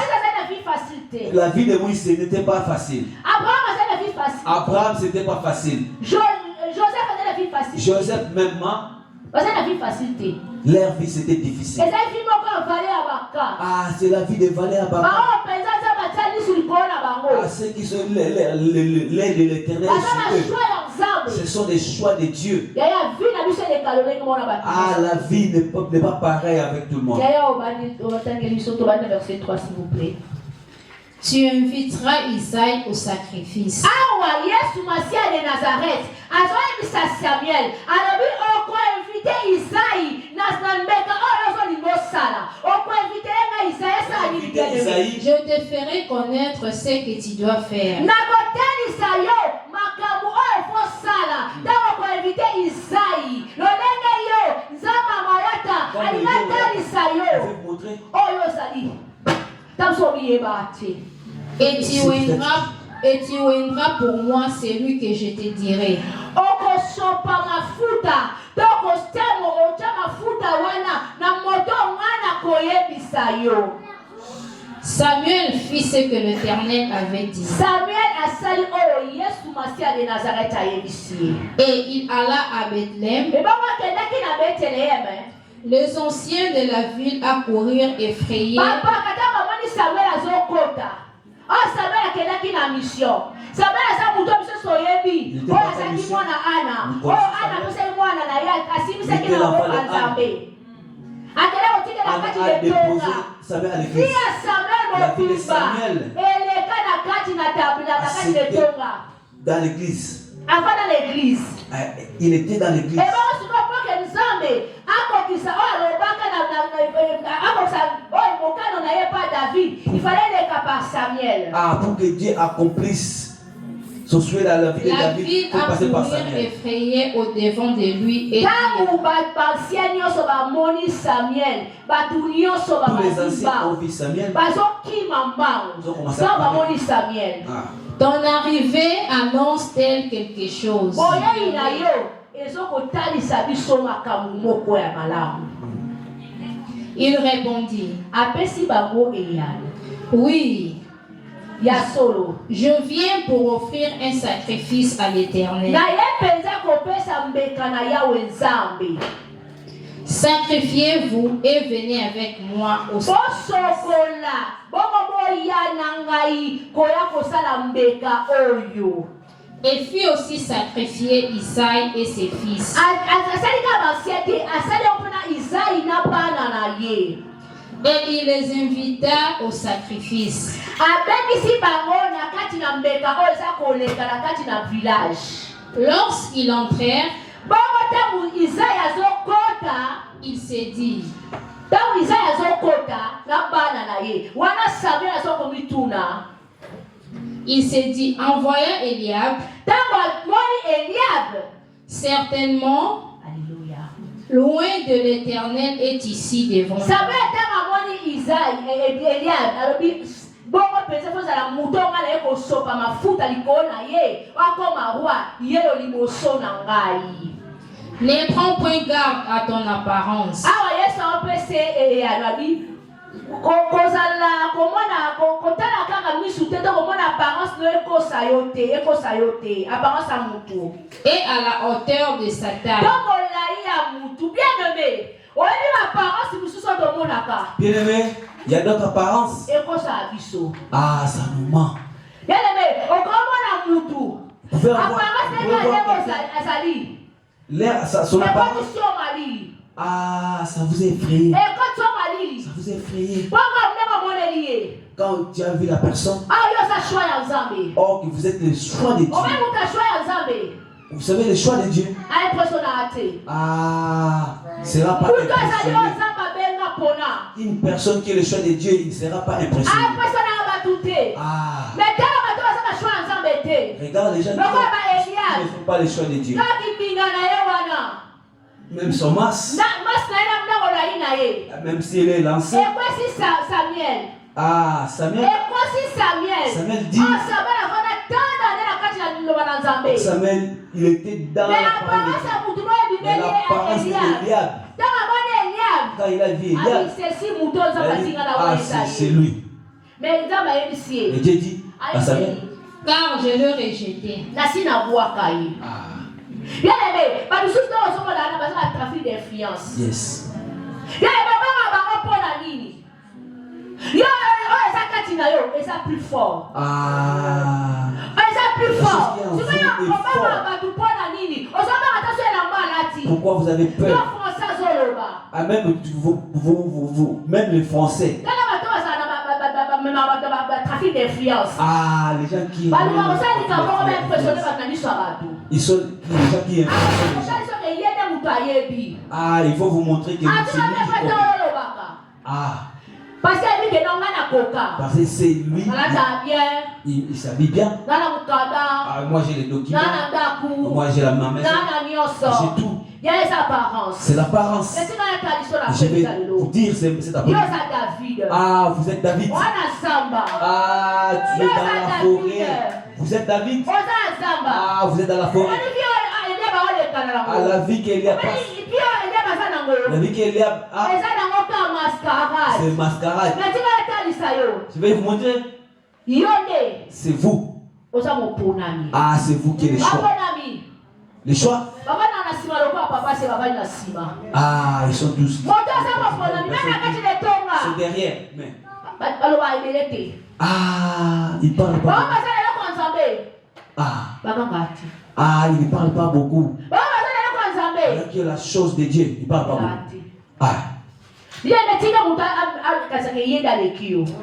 la vie de Moïse ce n'était pas facile. Abraham c'était pas facile. Joseph même, leur vie c'était difficile. Ah, c'est la vie de Valé à Baka. Ah, ceux qui sont l'aide de l'Éternel, ce sont des choix de Dieu. Ah, la vie n'est pas pareille avec tout le monde. Tu inviteras Isaïe au sacrifice. Je te ferai connaître ce que tu dois faire. Et tu oindras pour moi celui que je te dirai. Samuel fit ce que l'Éternel avait dit. Et il alla à Bethléem. Les anciens de la ville accoururent effrayés. Samuel à l'église. La fille de Samuel. Dans l'église. Il était dans l'église. Ah, pour que Dieu accomplisse son souhait dans la vie de David, il faut passer par Samuel. Effrayé au devant de lui et tous les anciens ont vu Samuel. Ils ont commencé à parler. Ton arrivée annonce-t-elle quelque chose? Il répondit, oui, je viens pour offrir un sacrifice à l'Éternel. Sacrifiez-vous et venez avec moi au sacrifice. Et fit aussi sacrifier Isaïe et ses fils. Et il les invita au sacrifice. Lorsqu'ils entrèrent, il s'est dit, envoya Eliab, certainement, loin de l'Éternel est ici devant nous. Ne prends point garde à ton apparence. Et à la hauteur de sa taille. Bien-aimé, il y a d'autres apparences. Ah, ça nous ment. Vous pouvez avoir l'air, son apparence. Ah, ça vous effraie. Ça vous effraie. Quand tu as vu la personne, oh, que vous êtes le choix de Dieu. Vous savez le choix de Dieu. Ah, il ne sera pas impressionné. Une personne qui est le choix de Dieu, il ne sera pas impressionné. Ah. Regarde les gens qui ne font pas le choix de Dieu. Même son masque, même si elle est lancée. Ah, Samuel dit, Samuel, il était dans l'apparence d'Eliab. Quand il a vu Eliab, c'est lui. Et Dieu dit à Samuel, car je le rejeté. Bien aimé, on trafic d'influence. Yes. Ça plus fort. Ah. Ça plus fort. Pourquoi vous avez peur? Ah, même vous, même les Français. Trafic d'influence. Ah, les gens qui. Ils sont les gens qui influencent. Ah, il faut vous montrer que vous êtes. Ah. Parce que c'est lui. Il s'habille bien. Ah, moi j'ai les documents. Moi j'ai ma maison. J'ai tout. C'est l'apparence. Je vais vous dire cette apparence. Ah, vous êtes David. Ah, tu es dans la forêt. Vous êtes David. Ah, vous êtes dans la forêt. Ah, la vie qu'il y a pas. La vie qu'il y a. Ah, c'est mascarade. Je vais vous montrer. C'est vous. Ah, c'est vous qui êtes les choix. Les choix. Ah, ils sont tous. C'est derrière. Mais. Ah, ils parlent pas. Ah, ils ne parlent pas beaucoup. Alors qu'il y a la chose de Dieu, ils ne parlent pas beaucoup.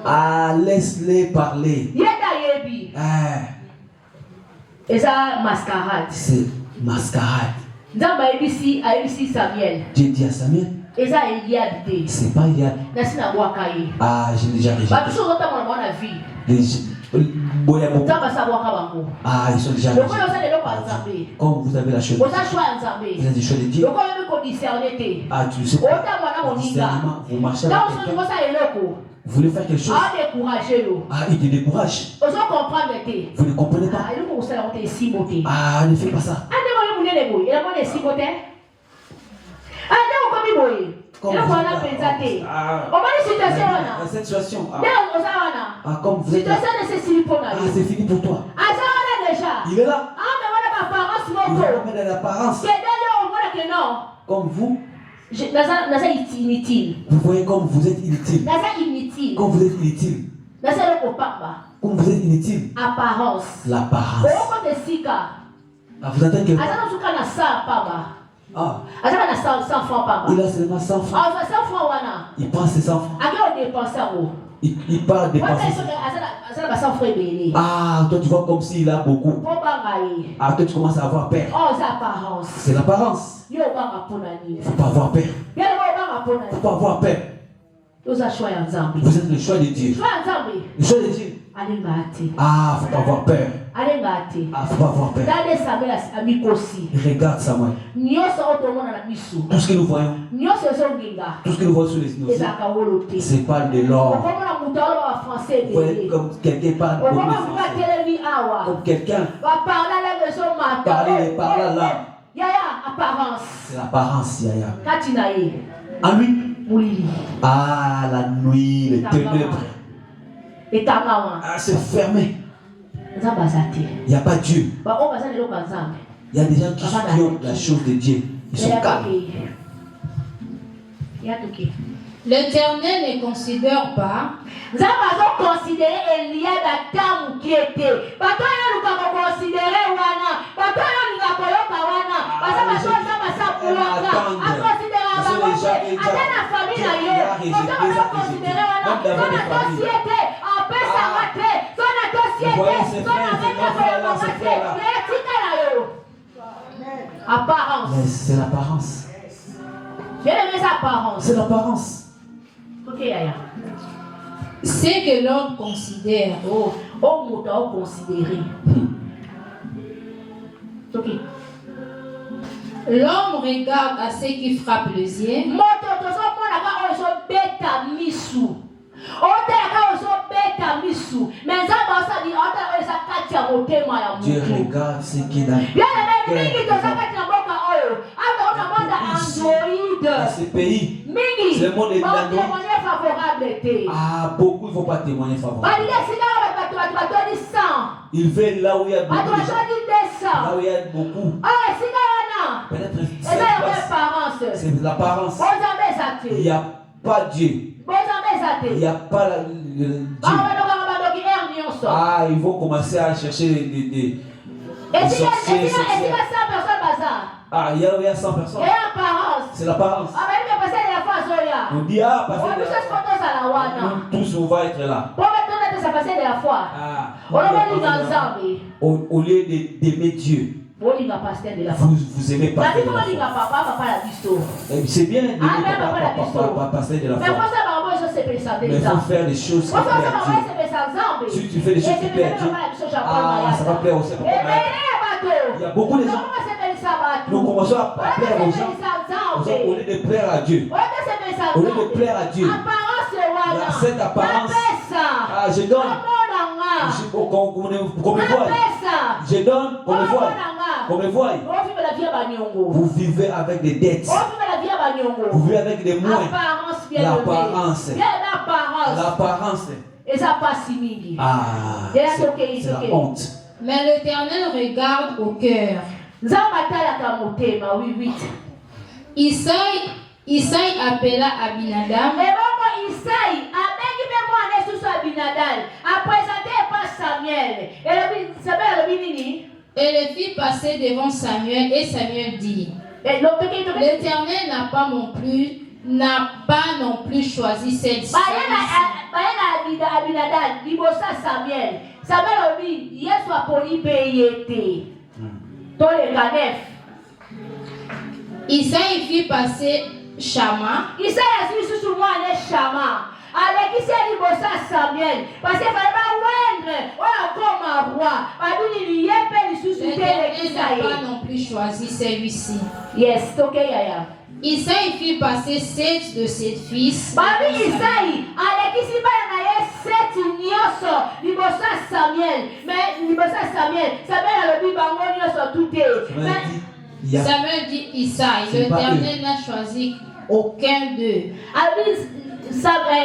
Ah, laisse-les parler. C'est mascarade. Dieu dit à Samuel. C'est pas Eliab. Ah, j'ai déjà rejeté. Ah, ils sont déjà rejetés. Quand vous avez la chose, vous avez des choses de Dieu. Ah, tu ne sais pas. Discernement, vous marchez avec quelqu'un. Vous voulez faire quelque chose. Ah, il te décourage. Vous ne comprenez pas. Ah, ne fais pas ça. Comme vous êtes dans cette situation. Ah, comme vous êtes là. Ah, c'est fini pour toi. Il est là. Il va mettre l'apparence. Comme vous. Vous voyez comme vous êtes inutile. Comme vous êtes inutile. Comme vous êtes inutile. Apparence. L'apparence. Ah, vous attendez que. Ah. Il a seulement 100 francs. Il prend ses 100 francs. Il part dépenser. Ah, toi tu vois comme s'il a beaucoup. Ah, toi tu commences à avoir peur. C'est l'apparence. Il ne faut pas avoir peur. Il ne faut pas avoir peur. Vous êtes le choix de Dieu. Le choix de Dieu. Ah, faut pas avoir peur. Ah, faut pas avoir peur. Regarde Samuel. Tout ce que nous voyons, tout ce que nous voyons sur les yeux, c'est pas de l'or. Vous voyez comme quelqu'un parle comme quelqu'un parler là. C'est l'apparence, Yaya. En lui. Ah, la nuit, les ténèbres. Ah, c'est fermé. Il n'y a pas Dieu. Il y a des gens qui ont la chose de Dieu. Ils sont calmes. L'Éternel ne considère pas. Apparence. C'est l'apparence. C'est l'apparence. Ok, Yaya. C'est que l'homme considère. Considérer. Ok. L'homme regarde à ce qui frappe les yeux. Dieu regarde ce qu'il a. Dans ce pays, c'est le monde est ah, beaucoup ne vont pas témoigner favorable. Il veut là où il y a beaucoup. Là où il y a beaucoup. Peut-être c'est l'apparence. Il n'y a pas Dieu. Il n'y a pas Dieu. Ah, ils vont commencer à chercher des sorciers. Ah, il y a 100 personnes. C'est l'apparence. On dit, ah, tous on va être là. Ah, au lieu d'aimer Dieu, vous aimez pas. C'est bien d'aimer pasteur de la foi. Mais il faut faire des choses qui plaisent à Dieu. Si tu fais des choses qui plaisent à Dieu, ah, ça va plaire aussi. Il y a beaucoup de gens. Nous commençons à plaire aux gens. Au lieu de plaire à Dieu. Au lieu de plaire à Dieu. Il y a cette apparence. Ah, je donne. Qu'on me voie. Je donne qu'on me voie. Qu'on me voie. Vous vivez avec des dettes. Vous vivez avec des moyens. L'apparence. L'apparence. Ah, c'est la honte. Mais l'Éternel regarde au cœur. Isaïe appela Abinadab. Et le fit passer devant Samuel, et Samuel dit: l'Éternel n'a pas non plus choisi celle-ci. Isaïe fit passer Shama. L'Éternel n'a pas non plus choisi celui-ci. Yes, ok, Yaya. Isaïe fit passer 7 de ses fils. Samuel dit Isaïe, l'Éternel n'a choisi aucun d'eux.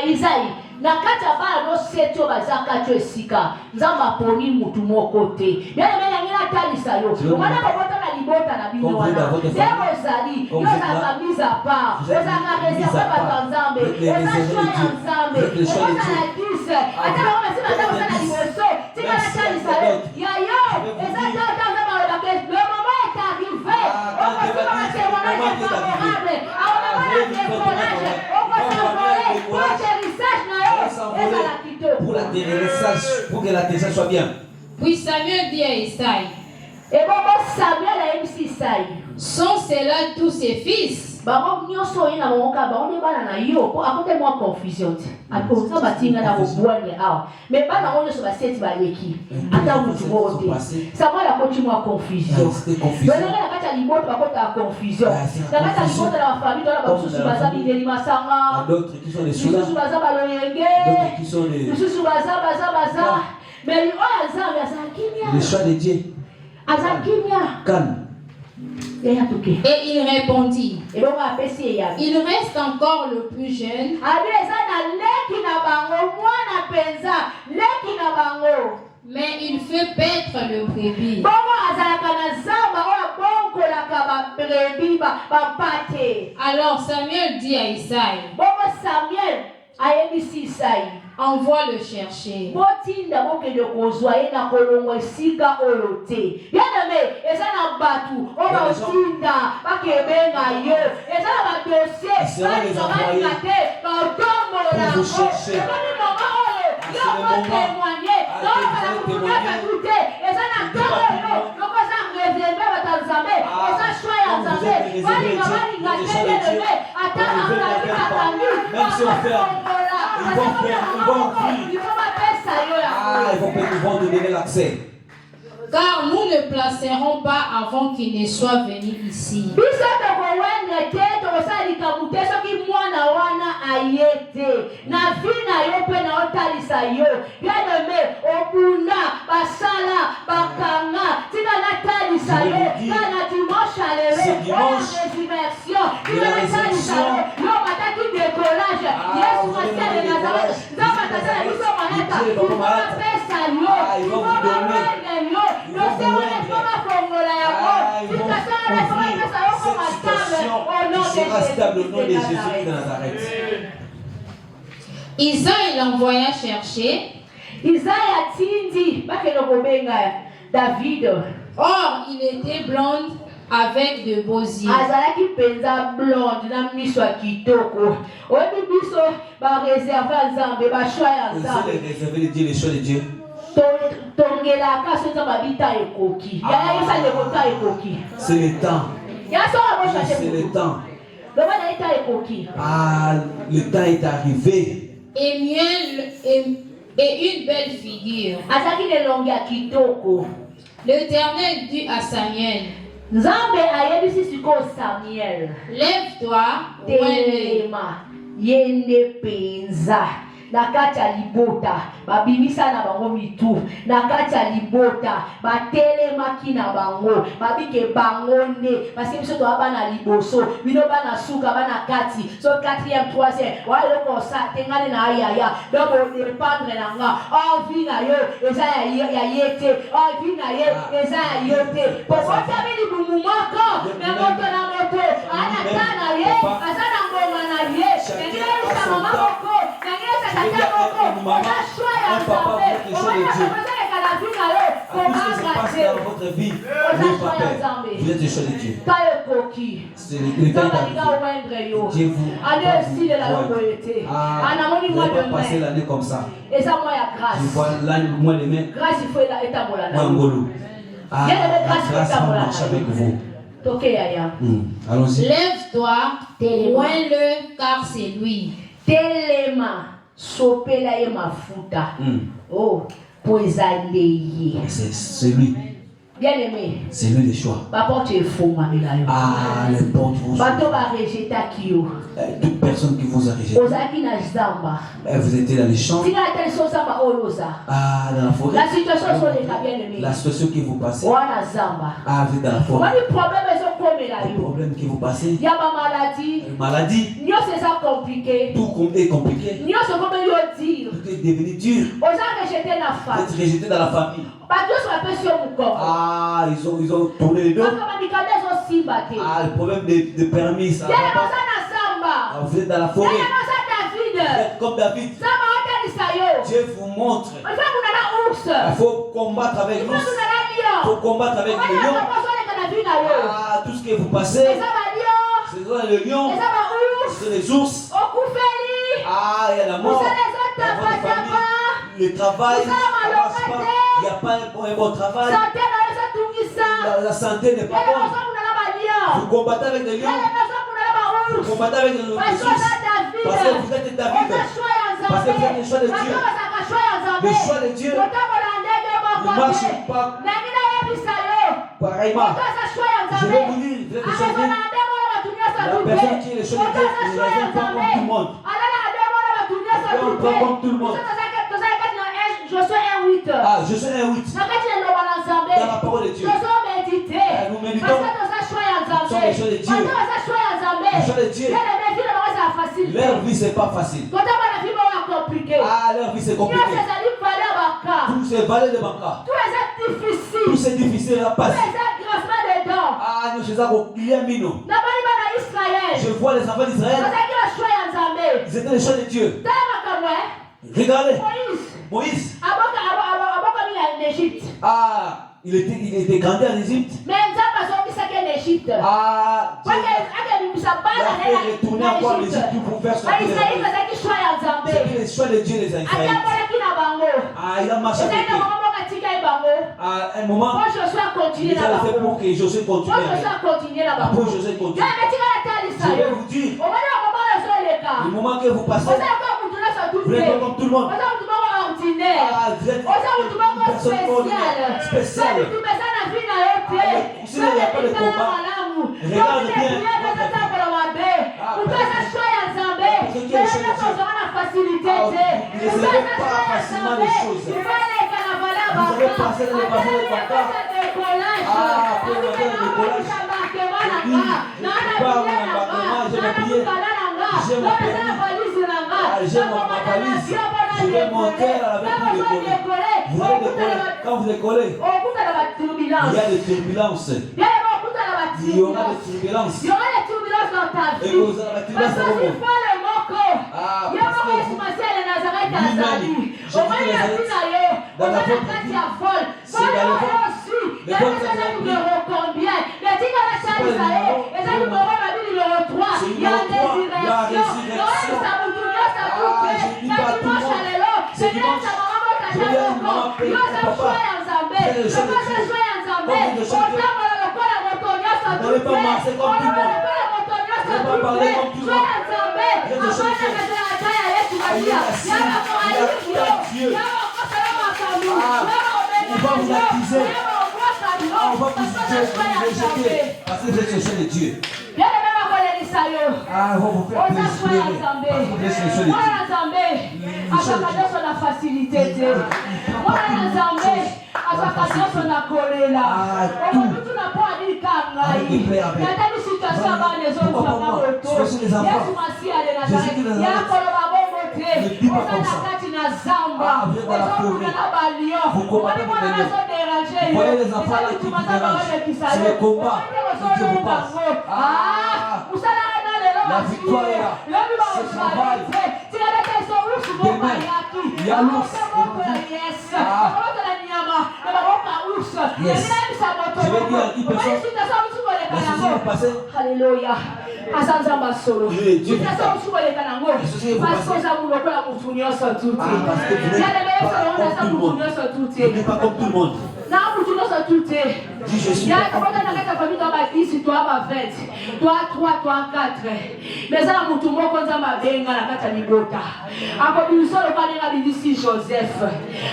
Isaïe, na kati ya bana no setio bazaka cho esika nzamba poni mutu moko te yana mena ngina talisa yo mwana babota na libota na bino wana zero zali yo za kamiza pa yo za kareza pa batanzambe yo za shwa ya nzambe yo za na dise ata kama sima za sana liboso tika na talisa yo eza ta nzamba ba ke le moment est arrivé on va se pour l'atterrissage, pour que l'atterrissage soit bien. Puis Samuel dit à Isaïe, sont ceux-là tous ses fils? Le choix de Dieu. Calme. Et il répondit, il reste encore le plus jeune. Mais il fait paître le brebis. Alors Samuel dit à Isaïe, envoie le chercher. Ils vont donner l'accès. Car nous ne placerons pas avant qu'il ne soit venu ici. Isaïe l'envoya chercher. David. Or, il était blonde avec de beaux yeux. C'est le temps. C'est le temps. Ah, le temps est arrivé. Et une belle figure. L'Éternel dit à Samuel, lève-toi, nakati ya libota babimisa na bango mitu nakati ya libota batelemaki na bango babike bango nde parce biso to bana liboso bino bana suka bana kati so 4e 3e wale ko sa tengane na ayaya donc dépendre na nga envie na yo eza ya yete envie na ye eza ya yote pokota bili bumumako na moto ana kana ye azana ngoma na ye ngene sa mama moko ngene sa tata moko on a choix ya nzambe on va changer ka la vie na yo comment rater votre vie vous êtes le choix de Dieu. C'est le temps Dieu vous passer l'année comme ça. Je vois l'année moins les mains. Ah, la grâce marche avec vous. Allons-y. Lève-toi, témoigne-le, car c'est lui. Telema, sopela ye mafuta. Oh, poezaleye. C'est lui. Bien aimé. C'est lui le choix. Papa, tu es faux, mamela. Ah, les portes vous sont. Toute personne qui vous a rejeté. Vous étiez dans les champs. Ah, dans la forêt. La situation bien aimé. La situation qui vous passez. Ah, vous êtes dans la forêt. Le problème qui vous passez. Il y a ma maladie. Maladie. Tout est compliqué. Tout est devenu dur. Vous êtes rejeté dans la famille. Ah, ils ont tourné les deux. Ah, le problème de permis, ça va pas. Ah, vous êtes dans la forêt. Vous êtes comme David. Dieu vous montre. Il faut combattre avec nous. Il faut combattre avec le lion. Ah, tout ce que vous passez, c'est dans le lion. C'est c'est les ours. Ah, il y a la mort. Le travail, ça marche pas. Il n'y a pas un bon travail. La santé n'est pas bonne. Vous combattez avec les lions. Vous combattez avec les ours. Parce que vous êtes David. Parce que vous êtes le choix de Dieu. Le choix de Dieu ne marche pas pareillement. Je vais vous dire, vous êtes le choix de Dieu. La personne qui est le choix de Dieu, il ne raisonne pas comme tout le monde. On prend comme tout le monde. Ah, je suis un 8. Dans la parole de Dieu. Nous méditons sur les choses de Dieu. Les choses de Dieu. Leur vie, c'est pas facile. Ah, leur vie, c'est compliqué. Tous ces vallées de Banca. Tout c'est difficile à passer. Ah, nous, il y a Mino. Je vois les enfants d'Israël. Ils étaient les choses de Dieu. Regardez. Moïse. Ah, il était grandi en Égypte. Ah, il a fait retourner encore en Égypte pour faire ce qu'il a fait. C'était le choix de Dieu, les Israélites. Ah, il a marché avec eux. À un moment, il a fait pour que Josué continue. Après Josué continue. Je vais vous dire, le moment que vous passez, vous êtes comme tout le monde. Ah, vous êtes une personne ordinaire, spéciale. S'il n'y a pas de combat, regarde bien. Ne recevez pas facilement les choses. Vous allez passer dans les bâtons de Baka. Ah, pour le décollage. Je pars mon embarquement, j'ai mes billets, j'ai mon permis, j'ai ma valise. Je vais monter avec vous décoller. Vous allez décoller. Quand vous décollez, il y a des turbulences. Il y aura des turbulences. Et vous aurez la turbulence dans vos mots. Ah, parce que vous, lui-même, Jésus de Nazareth, dans la votre vie, c'est dans le ventre. Le ventre, c'est la numéro combien? C'est pas le numéro 3. C'est numéro 3, la résurrection. Ah, je dis pas tout le monde. C'est dimanche. Je vais dire à une maman, paye ton papa. C'est le choix de Dieu. Comme vous de chaque Dieu. Vous n'allez pas marcher comme tout le monde. Vous n'allez pas parler comme tout le monde. Vous êtes le choix de Dieu. Il y a Dieu. Ah, on va vous accuser. Ah, on va vous rejeter. Parce que vous êtes le choix de Dieu. Ah, on va vous faire plaisir. Parce que vous êtes le choix de Dieu. Ne dis pas comme ça. Ah, vous êtes dans la forêt. Vous combattez avec les lions. Vous voyez les enfants là qui vous dérangent. C'est le combat que Dieu vous passe. Ah, la victoire est là. C'est le travail. Demain, il y a l'ours. Ah. Yes. Je vais dire à qui personne. La société est passée. Alléluia. Asanzamba solo. Dieu parce que vous n'êtes pas comme tout le monde. Dis je suis pas comme tout le monde. Toi 20, toi 3, toi 4. Mais ça, mutu moko nzamba benga na kata libota. Ako biso lo kwa nenga bidisi Joseph.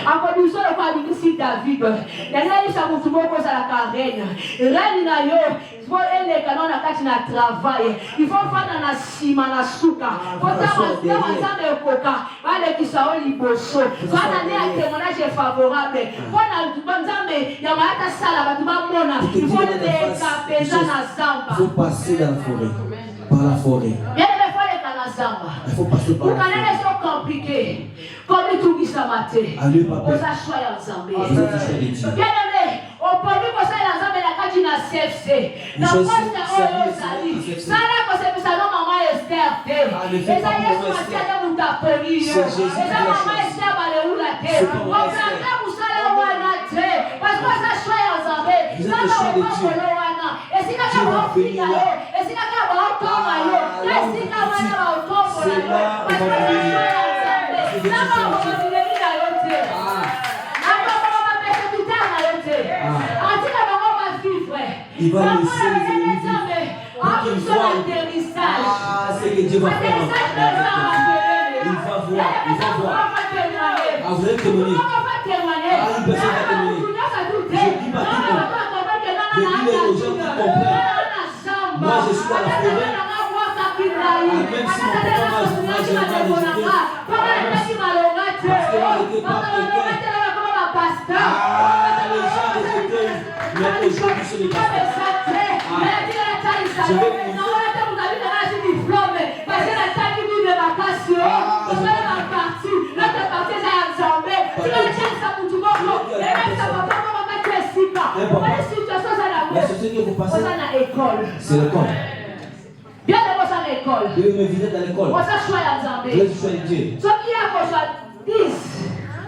Ako biso lo kwa bidisi David. Nenga isa mutu moko za la reine. Reine na yo, il faut elle canon na kati na travail. Il faut faire na sima na suka. Faut ta nzambe okoka. Wale kisao liboso. Fana ne a témoignage favorable. Fona nzambe ya mata sala batu ba mona. Il faut le kapeza na zamba. Il faut passer dans la forêt. Par la forêt. Il faut passer par la forêt. C'est compliqué. Comme tout qui s'amaté. Allez, papa. On a choisi ensemble. Bien aimé, on peut dire que ça ensemble la carte na CFC. La poste Ozali. Ça là que c'est ça non maman Esther. Et ça y est sur ma tête de mutapoli. Et ça maman Esther va le où la tête. On prend vous ça là où on a tête. Parce que ça choisi ensemble. Ça va au wana. Et si ça va au final. Et si ça va au Il va laisser les ennemis pour qu'il voit ce que Dieu va faire. Il va voir. Ah, vous allez témoigner. Ah, une personne va témoigner. Je dis pas tout le monde. Je dis aux gens qui comprennent. Moi, je suis dans la forêt. Même si mon papa m'a dit, moi, je n'ai pas de parce que moi, je n'étais pas quelqu'un. Ah, les gens rejetés. Mais aujourd'hui, ce n'est pas ça. Je vais vous dire. La société que vous passez, c'est l'école. Bien de l'école. Vous me visiter dans l'école. Vous êtes choix de Dieu.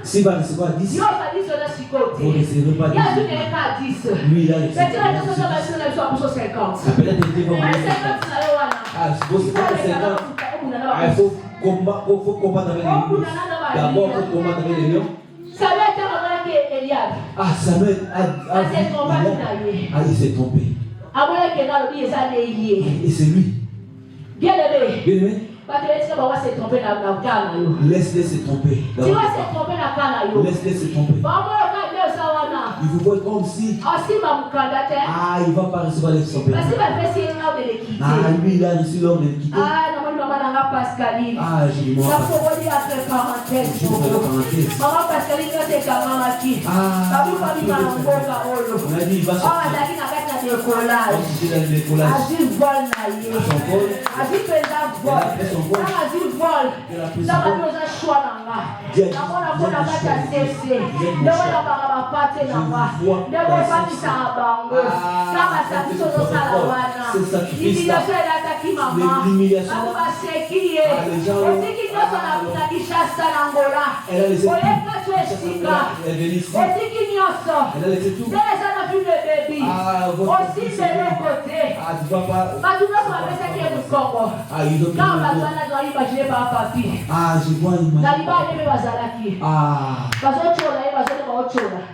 Si va recevoir 10, vous ne recevrez pas 10. Lui, il a reçu 50. Peut-être que Dieu va vous donner 50. Ah, vous savez que 50. Il faut combattre avec les lions. D'abord, il faut combattre avec les lions. Ah, Samuel il s'est trompé. Et c'est lui. Bien aimé. Laisse-les se tromper. Laisse-les se tromper. Il vous voit comme si. Ah, il ne va pas recevoir les tromper. Ah, lui, il a reçu l'ordre de quitter. Ah, j'ai dit moi. Maman Pascaline, c'est quand même qui. On a dit, il va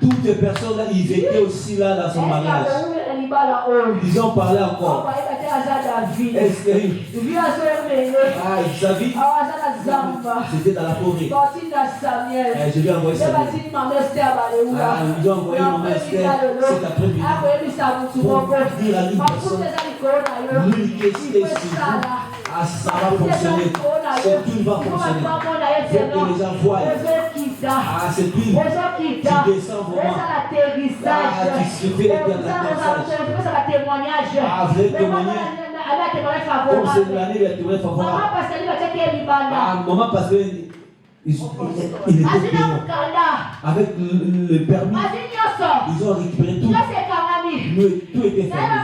toutes les personnes là, ils étaient aussi là dans son mariage. Ils ont parlé encore. Est-ce que sa vie, c'était dans la forêt. Je vais envoyer ça. Ils ont envoyé mon Esther cet après-midi pour dire à une personne, lui qui est ici, ça va fonctionner. Cette huile va fonctionner. Il faut que les gens voient. Ah, cette huile qui descend vraiment. Ah, qui se fait l'atterrissage. Ah, vous allez témoigner. Comme c'est l'année de la témoignage favorable. Ah, maman, parce que il était payant. Avec le permis, ils ont récupéré tout. Tout était fermé.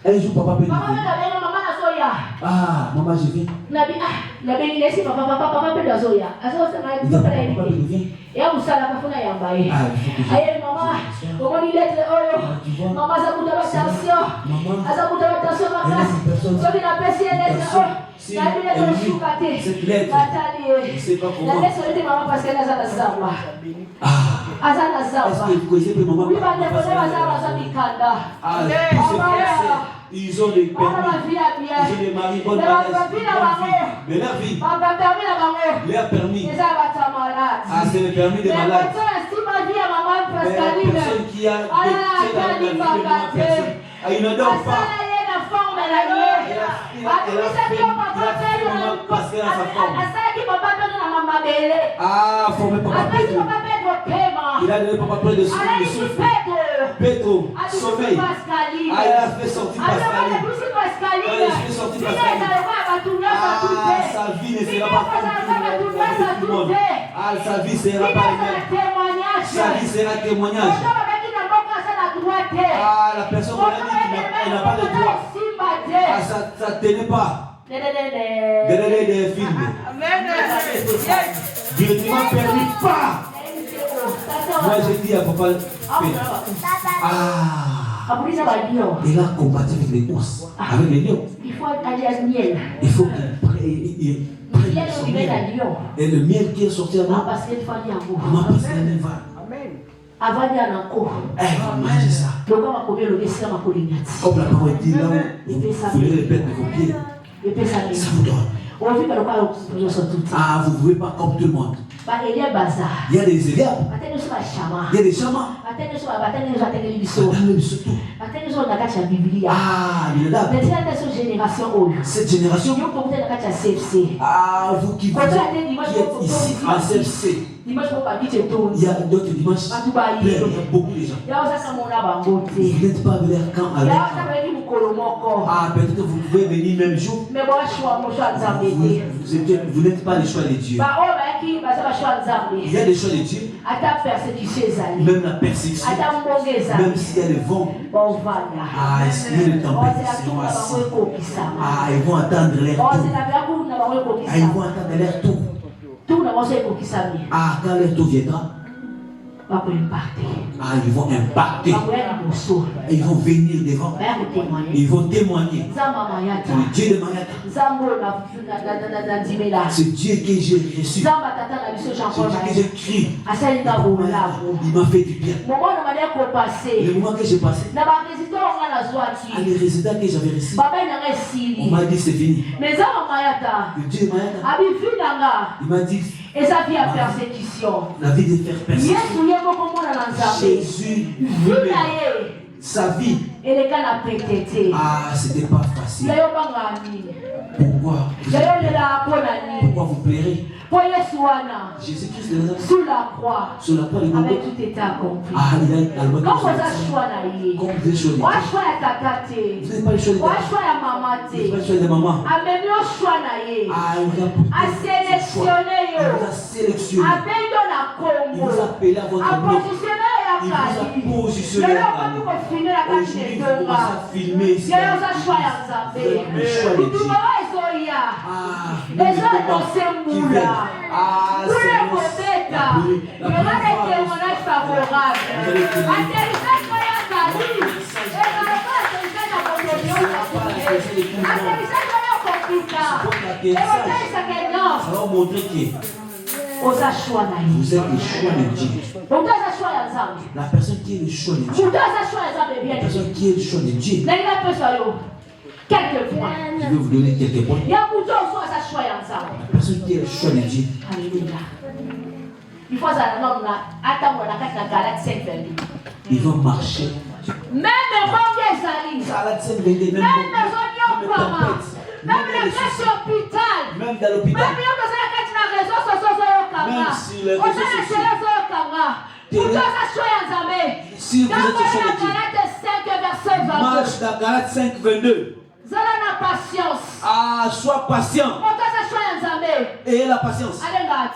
Un jour, papa peut dire. Ah, maman, je viens. Cette lettre, je ne sais pas comment. Est-ce que vous connaissez maman? Ils ont des permis, ils ont des maris, bonne mais leur vie, leur permis. Ah, c'est le permis des malades. Mais la personne qui a été dans la vie de ma personne, il ne dort pas. Parce qu'elle a sa forme. Ah, formé papa Pedro. Il a donné papa près de souffle. Pedro, sommeil. Ah, il a fait sortir Pascaline. Il a fait sortir Pascaline. Ah, sa vie ne sera pas comme tout le monde. Ah, sa vie sera pas elle-même. Sa vie sera témoignage. Ah, la personne qu'on a dit qu'elle n'a pas de droit. Ah, ça ne tenait pas. Des films. Directement permis pas. Moi j'ai dit à papa. Ah. Il a combattu avec les ours, avec les lions. Il faut aller à miel. Il faut qu'il prenne son miel. Et le miel qui est sorti à moi, parce qu'il faut aller à vous. m'a passé la liva. Avant d'aller à l'encore. Elle va manger ça. Donc on va combien le dessin à Polignac. Comme la parole dit là, vous voulez les bêtes de vos pieds. Ça vous donne. Ah, vous ne pouvez pas comme tout le monde. Il y a des Eliab. Il y a des chamans. Ah, cette génération. Ah, vous qui êtes ici à CFC. Il y a d'autres dimanches. Il y a beaucoup de gens. Vous n'êtes pas venu quand avec. Ah, peut-être que vous pouvez venir même jour. Vous n'êtes pas les choix de Dieu. Il y a des choix de Dieu. Même la persécution. Même s'il y a le vent. Ah, s'il y a le tempête, ils seront assis. Ah, ils vont attendre leur tour. Ah, ils vont attendre leur tour. Ah, quand leur tour viendra. Ah, ils vont impacter. Ils vont venir devant. Ils vont témoigner. Le Dieu de Mayata. Ce Dieu que j'ai reçu. Ce Dieu que j'ai crié. Il m'a fait du bien. Le moment que j'ai passé. Les résultats que j'avais reçus. On m'a dit c'est fini. Le Dieu de Mayata. Il m'a dit. Et sa vie à persécution. La vie de faire persécution. Jésus, sa vie. Ah, c'était pas facile. Pourquoi vous plairez? Jésus-Christ sous la croix, avec tout était accompli. Ah, il a le quand vous avez choix, vous n'avez pas le choix de maman. À sélectionner, il vous a appelé à votre nom. Il vous a positionné à aujourd'hui, vous commencez à filmer ici. Le choix de Dieu. Ah, vous êtes le choix de Dieu. La personne qui est le choix de Dieu. La personne qui est le choix de Dieu. Quelques points. Je vais vous donner quelques points. Il y a beaucoup de choses à choix. La personne qui est le choix de Dieu. Alléluia. Il faut attendre la Galate 5 22. Ils vont marcher. Même les Galate 5 22. Même les hôpital. Même dans l'hôpital. Même si les réseaux sociaux. Si vous êtes sur le Dieu. Marche dans Galate 5 22. Ah, sois patient. Et la patience.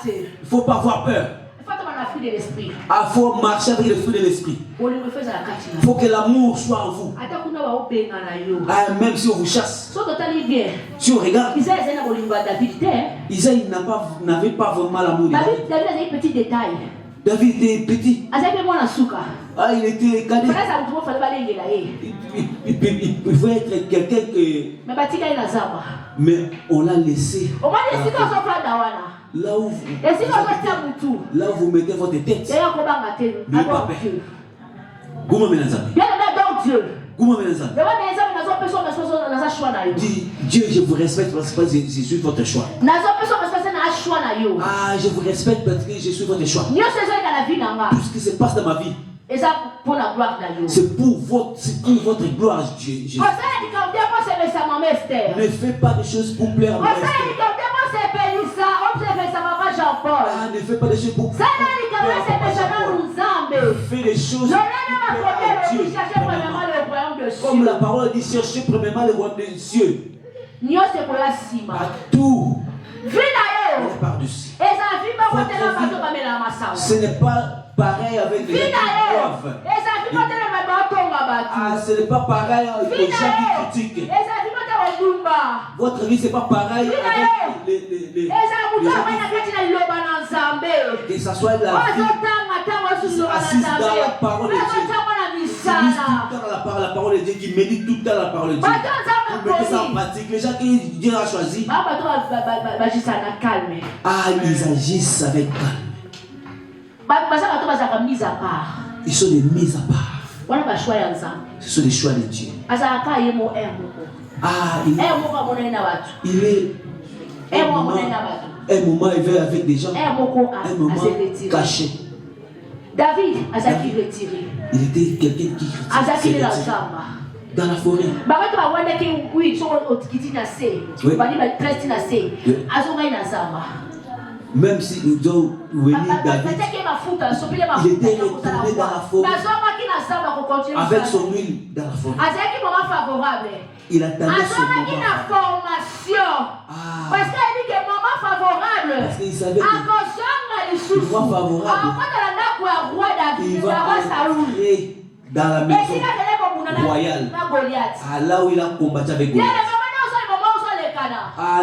Il ne faut pas avoir peur. Il faut marcher avec le fruit de l'esprit. Il faut que l'amour soit en vous. Ah, même si on vous chasse. Si on regarde. Isaïe n'avait pas vraiment l'amour de David. David était petit. Ah, il était cadet. Il faut être quelqu'un que. Mais on l'a laissé. Là où vous mettez votre tête. N'ayez pas peur. Dis, Dieu, je vous respecte parce que je suis votre choix. Ah, je vous respecte parce que je suis votre choix. Tout ce qui se passe dans ma vie, c'est pour votre gloire, Jésus. Ne fais pas des choses pour plaire à moi. Ah, ne fais pas des choses pour plaire à moi. Fais des choses pour Dieu. Comme la parole dit, cherchez premièrement le royaume des cieux. À tout. Par-dessus. Ce n'est pas pareil avec les gens qui doivent. Ah, ce n'est pas pareil avec les gens qui critiquent. Votre vie, ce n'est pas pareil avec les gens que ce soit la vie assise dans la parole de Dieu. la parole de Dieu, qui médite tout le temps la parole de Dieu. Vous mettez ça en pratique. Les gens qui Dieu a choisi. Ils agissent avec calme. Ils sont des mises à part. Ce sont des choix de Dieu. Il est un moment, il va avec des gens, un moment caché. David a retiré. Il était quelqu'un qui s'est retiré dans la forêt. Même si nous devons venir David, il était retourné dans la forêt avec son huile dans la forêt. Il attendait son moment. Parce qu'il dit que moment favorable. Parce qu'il savait que le moment favorable, il va entrer dans la maison royale. Là où il a combattu avec Goliath.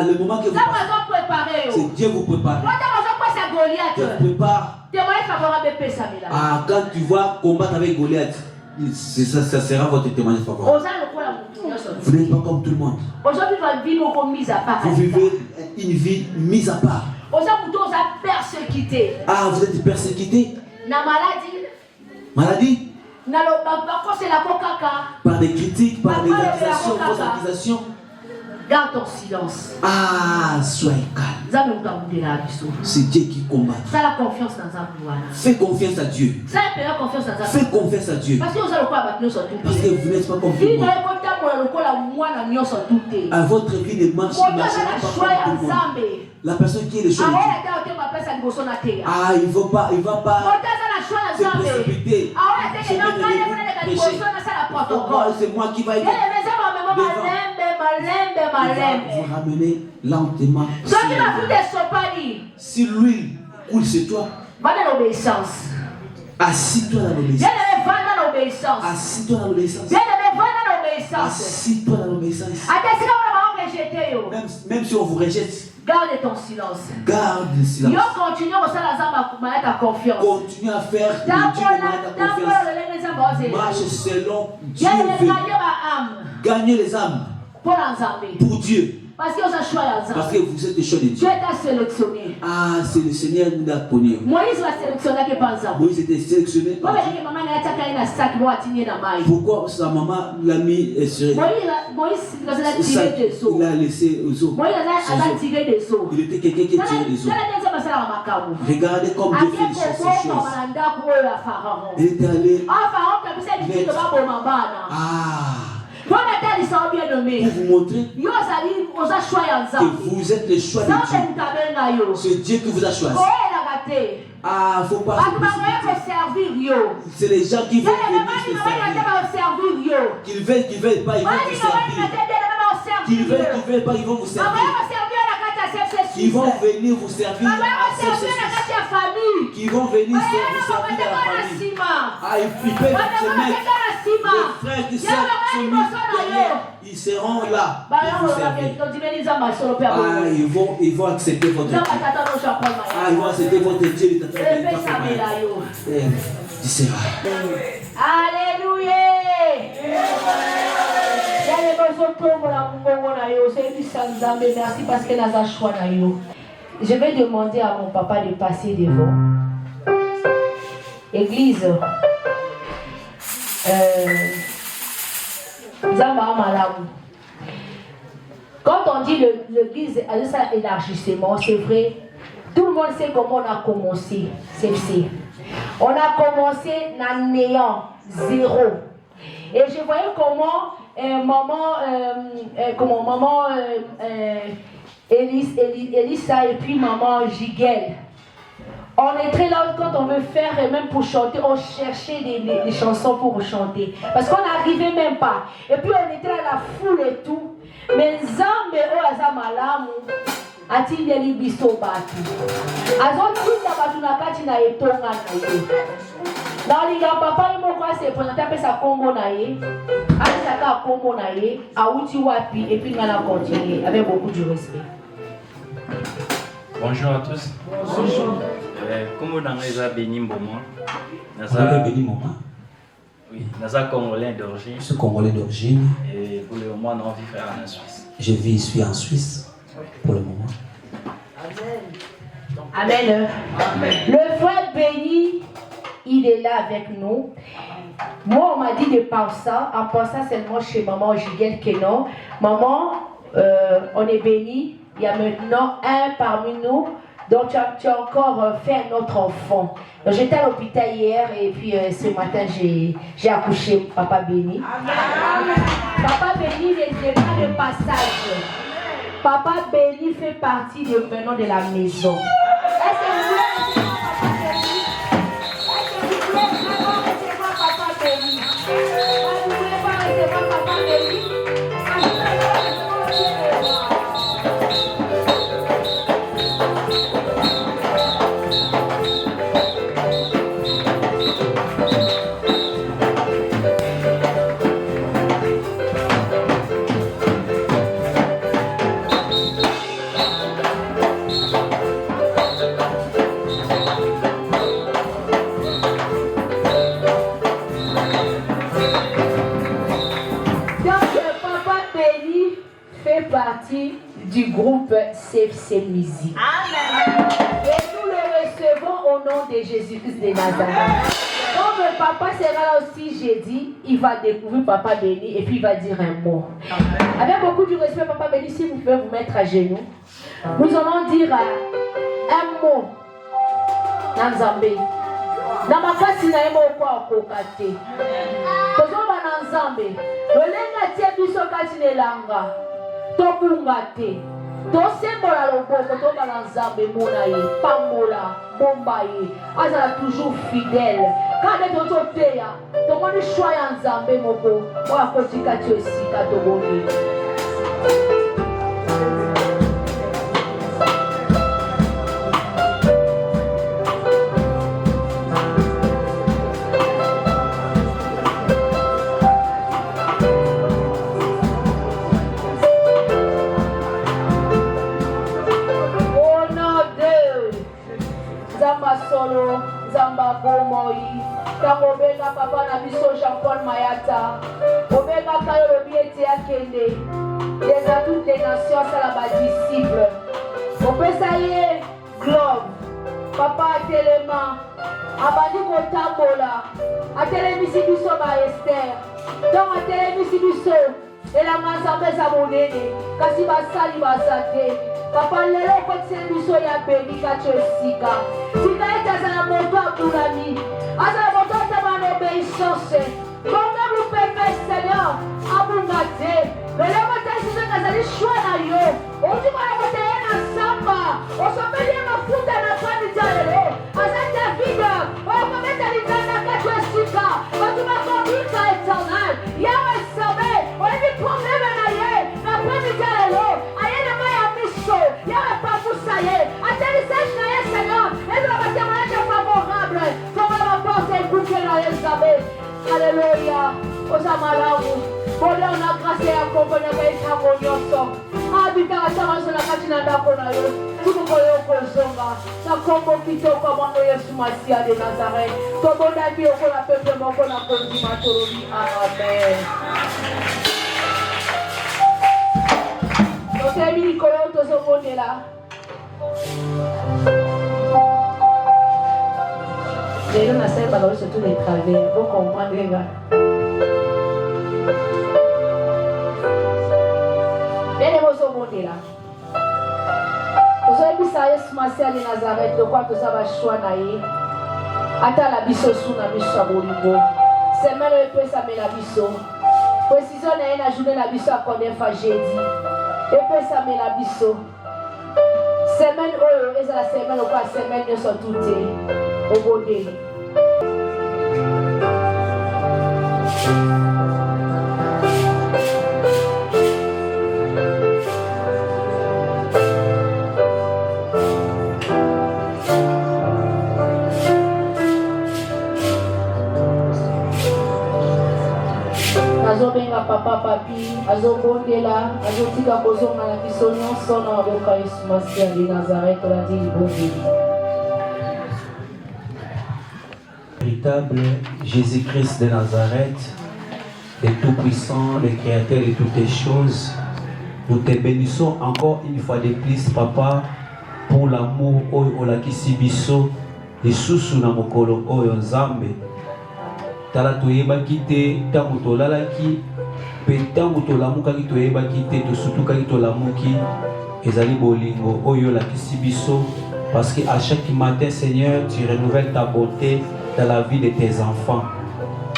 Le moment que vous préparez, c'est Dieu vous prépare. Dieu prépare. Quand tu vas combattre avec Goliath, ça sera votre témoignage favorable. Vous n'êtes pas comme tout le monde. Vous vivez une vie mise à part. Vous êtes persécuté. Maladie. Par des critiques, par des accusations, fausses accusations. Garde ton silence. Soyez calme. C'est Dieu qui combat. Fais confiance à Dieu. Fais confiance à Dieu. Parce que vous n'êtes pas comme tout le monde. À votre vie ne marche pas comme tout le monde. La personne qui est le choix de Dieu. Il ne va pas se précipiter. C'est moi qui va être vous ramener lentement. Si l'huile coule sur toi, assis-toi dans l'obéissance. Assis-toi dans l'obéissance. Assis-toi dans l'obéissance. Même si on vous rejette, garde ton silence. Garde le silence. Continue à faire le Dieu de ta confiance. Marche selon Dieu veut. Gagnez les âmes pour Dieu. Parce que vous êtes le choix de Dieu. Dieu t'a sélectionné. C'est le Seigneur qui nous a connu. Moïse l'a sélectionné. Moïse était sélectionné. Pourquoi sa maman l'a mis sur Moïse l'a tiré des eaux. Il a laissé aux eaux. Moïse l'a tiré des eaux. Il était quelqu'un qui tirait des eaux. Regardez comme Dieu fait ces choses. Il était allé. Pour vous montrer que vous êtes le choix de Dieu. C'est Dieu qui vous a choisi. Faut pas. C'est les gens qui veulent venir se servir. Qu'ils veulent pas, ils vont vous servir. Qu'ils veulent pas, ils vont vous servir. Ils vont venir vous servir. Qui vont venir vous servir à la famille. Ils peuvent se mettre. Les frères qui sont mis derrière, ils seront là pour vous servir. Ils vont accepter votre Dieu. Ils vont accepter votre Dieu. Alléluia. Merci parce que nous avons choix. Je vais demander à mon papa de passer devant. Église. Quand on dit l'église a un élargissement, c'est vrai. Tout le monde sait comment on a commencé. On a commencé dans néant, zéro. Et je voyais comment maman Elissa et puis maman Jigel. On est très là quand on veut faire et même pour chanter, on cherchait des chansons pour chanter. Parce qu'on n'arrivait même pas. Et puis on était à la foule et tout. Mais Zambe Oazamalamu atindeli biso batu. Azotinda batu na kati na etonga na ye. Dans les gars, papa il m'a se présenter après sa combo na ye. Alisaka combo na ye, auti wapi et puis on a continué avec beaucoup de respect. Bonjour à tous. Bonjour. Comme on a béni moment. Oui, Naza Congolais d'origine. Je suis Congolais d'origine. Et pour le moment, on vit en Suisse. Je vis ici en Suisse pour le moment. Amen. Amen. Le frère béni, il est là avec nous. Moi, on m'a dit de penser, en pensant seulement chez maman Jigel Kenon. Maman, on est béni. Il y a maintenant un parmi nous. Donc, tu as encore fait un autre enfant. J'étais à l'hôpital hier et puis ce matin, j'ai accouché Papa Béni. Amen. Papa Béni n'est pas de passage. Papa Béni fait partie maintenant de la maison. Est-ce que vous voulez recevoir Papa Béni? Est-ce que vous voulez pas recevoir Papa Béni? Partie du groupe CFC Musique. Amen. Et nous le recevons au nom de Jésus-Christ de Nazareth. Comme le papa sera là aussi jeudi, il va découvrir Papa Béni et puis il va dire un mot. Amen. Avec beaucoup de respect, Papa Béni, si vous pouvez vous mettre à genoux, nous allons dire un mot dans Zambé. Dans ma face, il y a un mot quoi au côté. Nous sommes dans Zambé. Le lenga tient du sokatine langa. Tobungate, tosembola loboko, tobala nzambe mona ye, pambola, bomba ye, azala toujours fidèle. Quand on toteya, tomoni choix ya nzambe moko, oya kotika ti esika toboni. Zamba Bomoi, Kamobega Papa Nabiso Jean-Paul Mayata, Obega Kayo Biete Akende, les à toutes les nations, c'est la disciple. Opesaye Globe, Papa Atelema, Abadi Kotambola, Atelemisi Biso Ba Esther, donc Atelemisi Biso, et la Mazambe Zamonene, Kasi Basali Basate. Papa lelo kote biso ya béni kacho sika. Sika etazala moto abunami. Azala moto atamana obéissance. Comment vous permet Seigneur abungate. Lelo kote sizo kazali shwa na yo. Oji kwa kote yana samba. Osopeli ya mafuta na kwani jalelo. Asa David. Okometa litana kacho sika. Watuma kombika eternal. Yawe sabe. Olevi probleme na ye. Na kwani jalelo. Ayena maya miso. Yawe pafusa ye. Atterrissage na ye Seigneur. Et la témoignage favorable. Comme la porte est coupée na ye sabe. Alléluia. Osamalamu. Bonheur na grâce et accompagnement avec harmonioso. Habita atamazo na katina ndako na yo. Tukukoyo kozonga. Na kombo kitoko mwana Yesu Masia de Nazareth. Tobonda bi okola pepe moko na kondima torobi. Amen. Totemi likolo tozomondela. Lelo nasemba na surtout les travers. Vous comprenez là. Là. Vous avez vu ça, Yesu Masia de Nazareth, de quoi vous avez choix naïe. Ata la biso sous na biso aboligo. C'est même le peu ça met la biso. Précision naïe na journée la biso à connaître fa jeudi. Et peu ça met la biso. Semaine oyo, et la semaine ou quoi semaine ne sont toutes au bodé. Azobenga papa papi, azobondela, azotika kozonga na biso nyonso na maboka Yesu Masia de Nazareth, la dit bon Dieu. Véritable Jésus-Christ de Nazareth, le Tout-Puissant, le Créateur de toutes les choses, nous te bénissons encore une fois de plus, Papa, pour l'amour olakisi biso lisusu na mokolo oyo Nzambe. Tala toyebaki te ntango tolalaki mpe ntango tolamukaki toyebaki te tosutukaki tolamuki ezali bolingo oyo olakisi biso, parce que à chaque matin, Seigneur, tu renouvelles ta bonté dans la vie de tes enfants.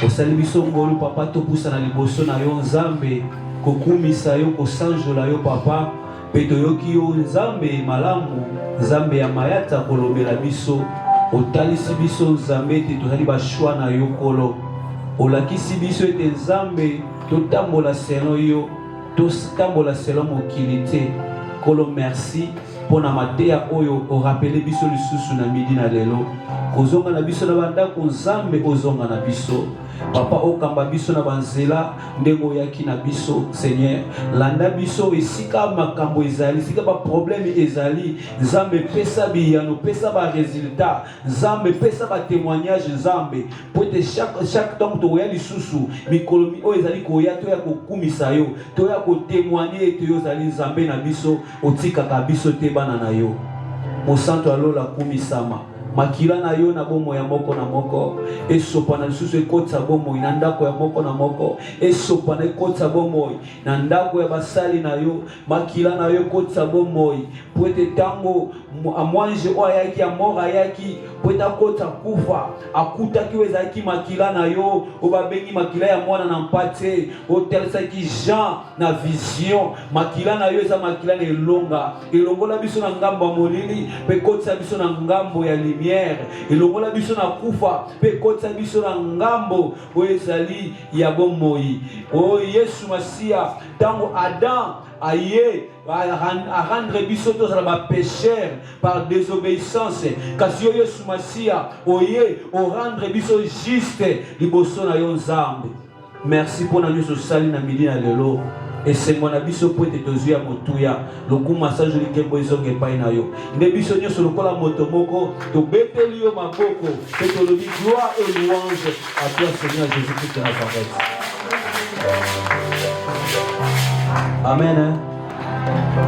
Osali biso ngolu Papa topusa na liboso na yo Nzambe kokumisa yo kosanjola yo Papa mpe toyoki yo Nzambe malamu, Nzambe ya mayata kolobela biso, otalisi biso Nzambe ete tozali bashwa na yo Kolo, olakisi biso ete Nzambe totambola selon yo, totambola selon mokili te. Kolo merci pona mateya oyo orapele biso lisusu na midi na lelo kozonga na biso na bandako Nzambe ozonga na biso Papa okamba biso na banzela ndengo yaki na biso Seigneur landa biso esika makambo ezali esika ba problème ezali Nzambe pesa biyano pesa ba résultat Nzambe pesa ba témoignage Nzambe pote chaque temps to ya lisusu mikolomi o ezali koya to ya kokumisa yo to ya ko témoigner ete yo ezali Nzambe na biso otika ka biso te bana na yo mosanto alola kumisama makila na yo na bomo ya moko na moko esopa na lisusu ekotisa bomo na ndako ya moko na moko esopa na ekotisa bomo na ndako ya basali na yo makila na yo ekotisa bomo po ete tango amwanje o ayaki amora ayaki po ete akota kufa akutaki oyo ezalaki makila na yo o babengi makila ya mwana na mpate otelisaki Jean na vision makila na yo eza makila na elonga elongola biso na ngambo ya molili mpe ekotisa biso na ngambo ya elongola biso na kufa pe kotisa biso na ngambo oyo ezali ya bomoi o Yesu Masia tango Adam aye à rendre biso tozala ba pécheur par désobéissance kasi yo Yesu Masia oye o rendre biso juste liboso na yo Nzambe. Merci pour na nyonso sali na midi na lelo esengo na biso po ete tozwi ya motuya lokuma massage likembo ezonga epai na yo nde biso nyonso lokola moto moko tobeteli yo maboko mpe tolobi gloire et louange à toi Seigneur Jésus-Christ de Nazareth. Amen.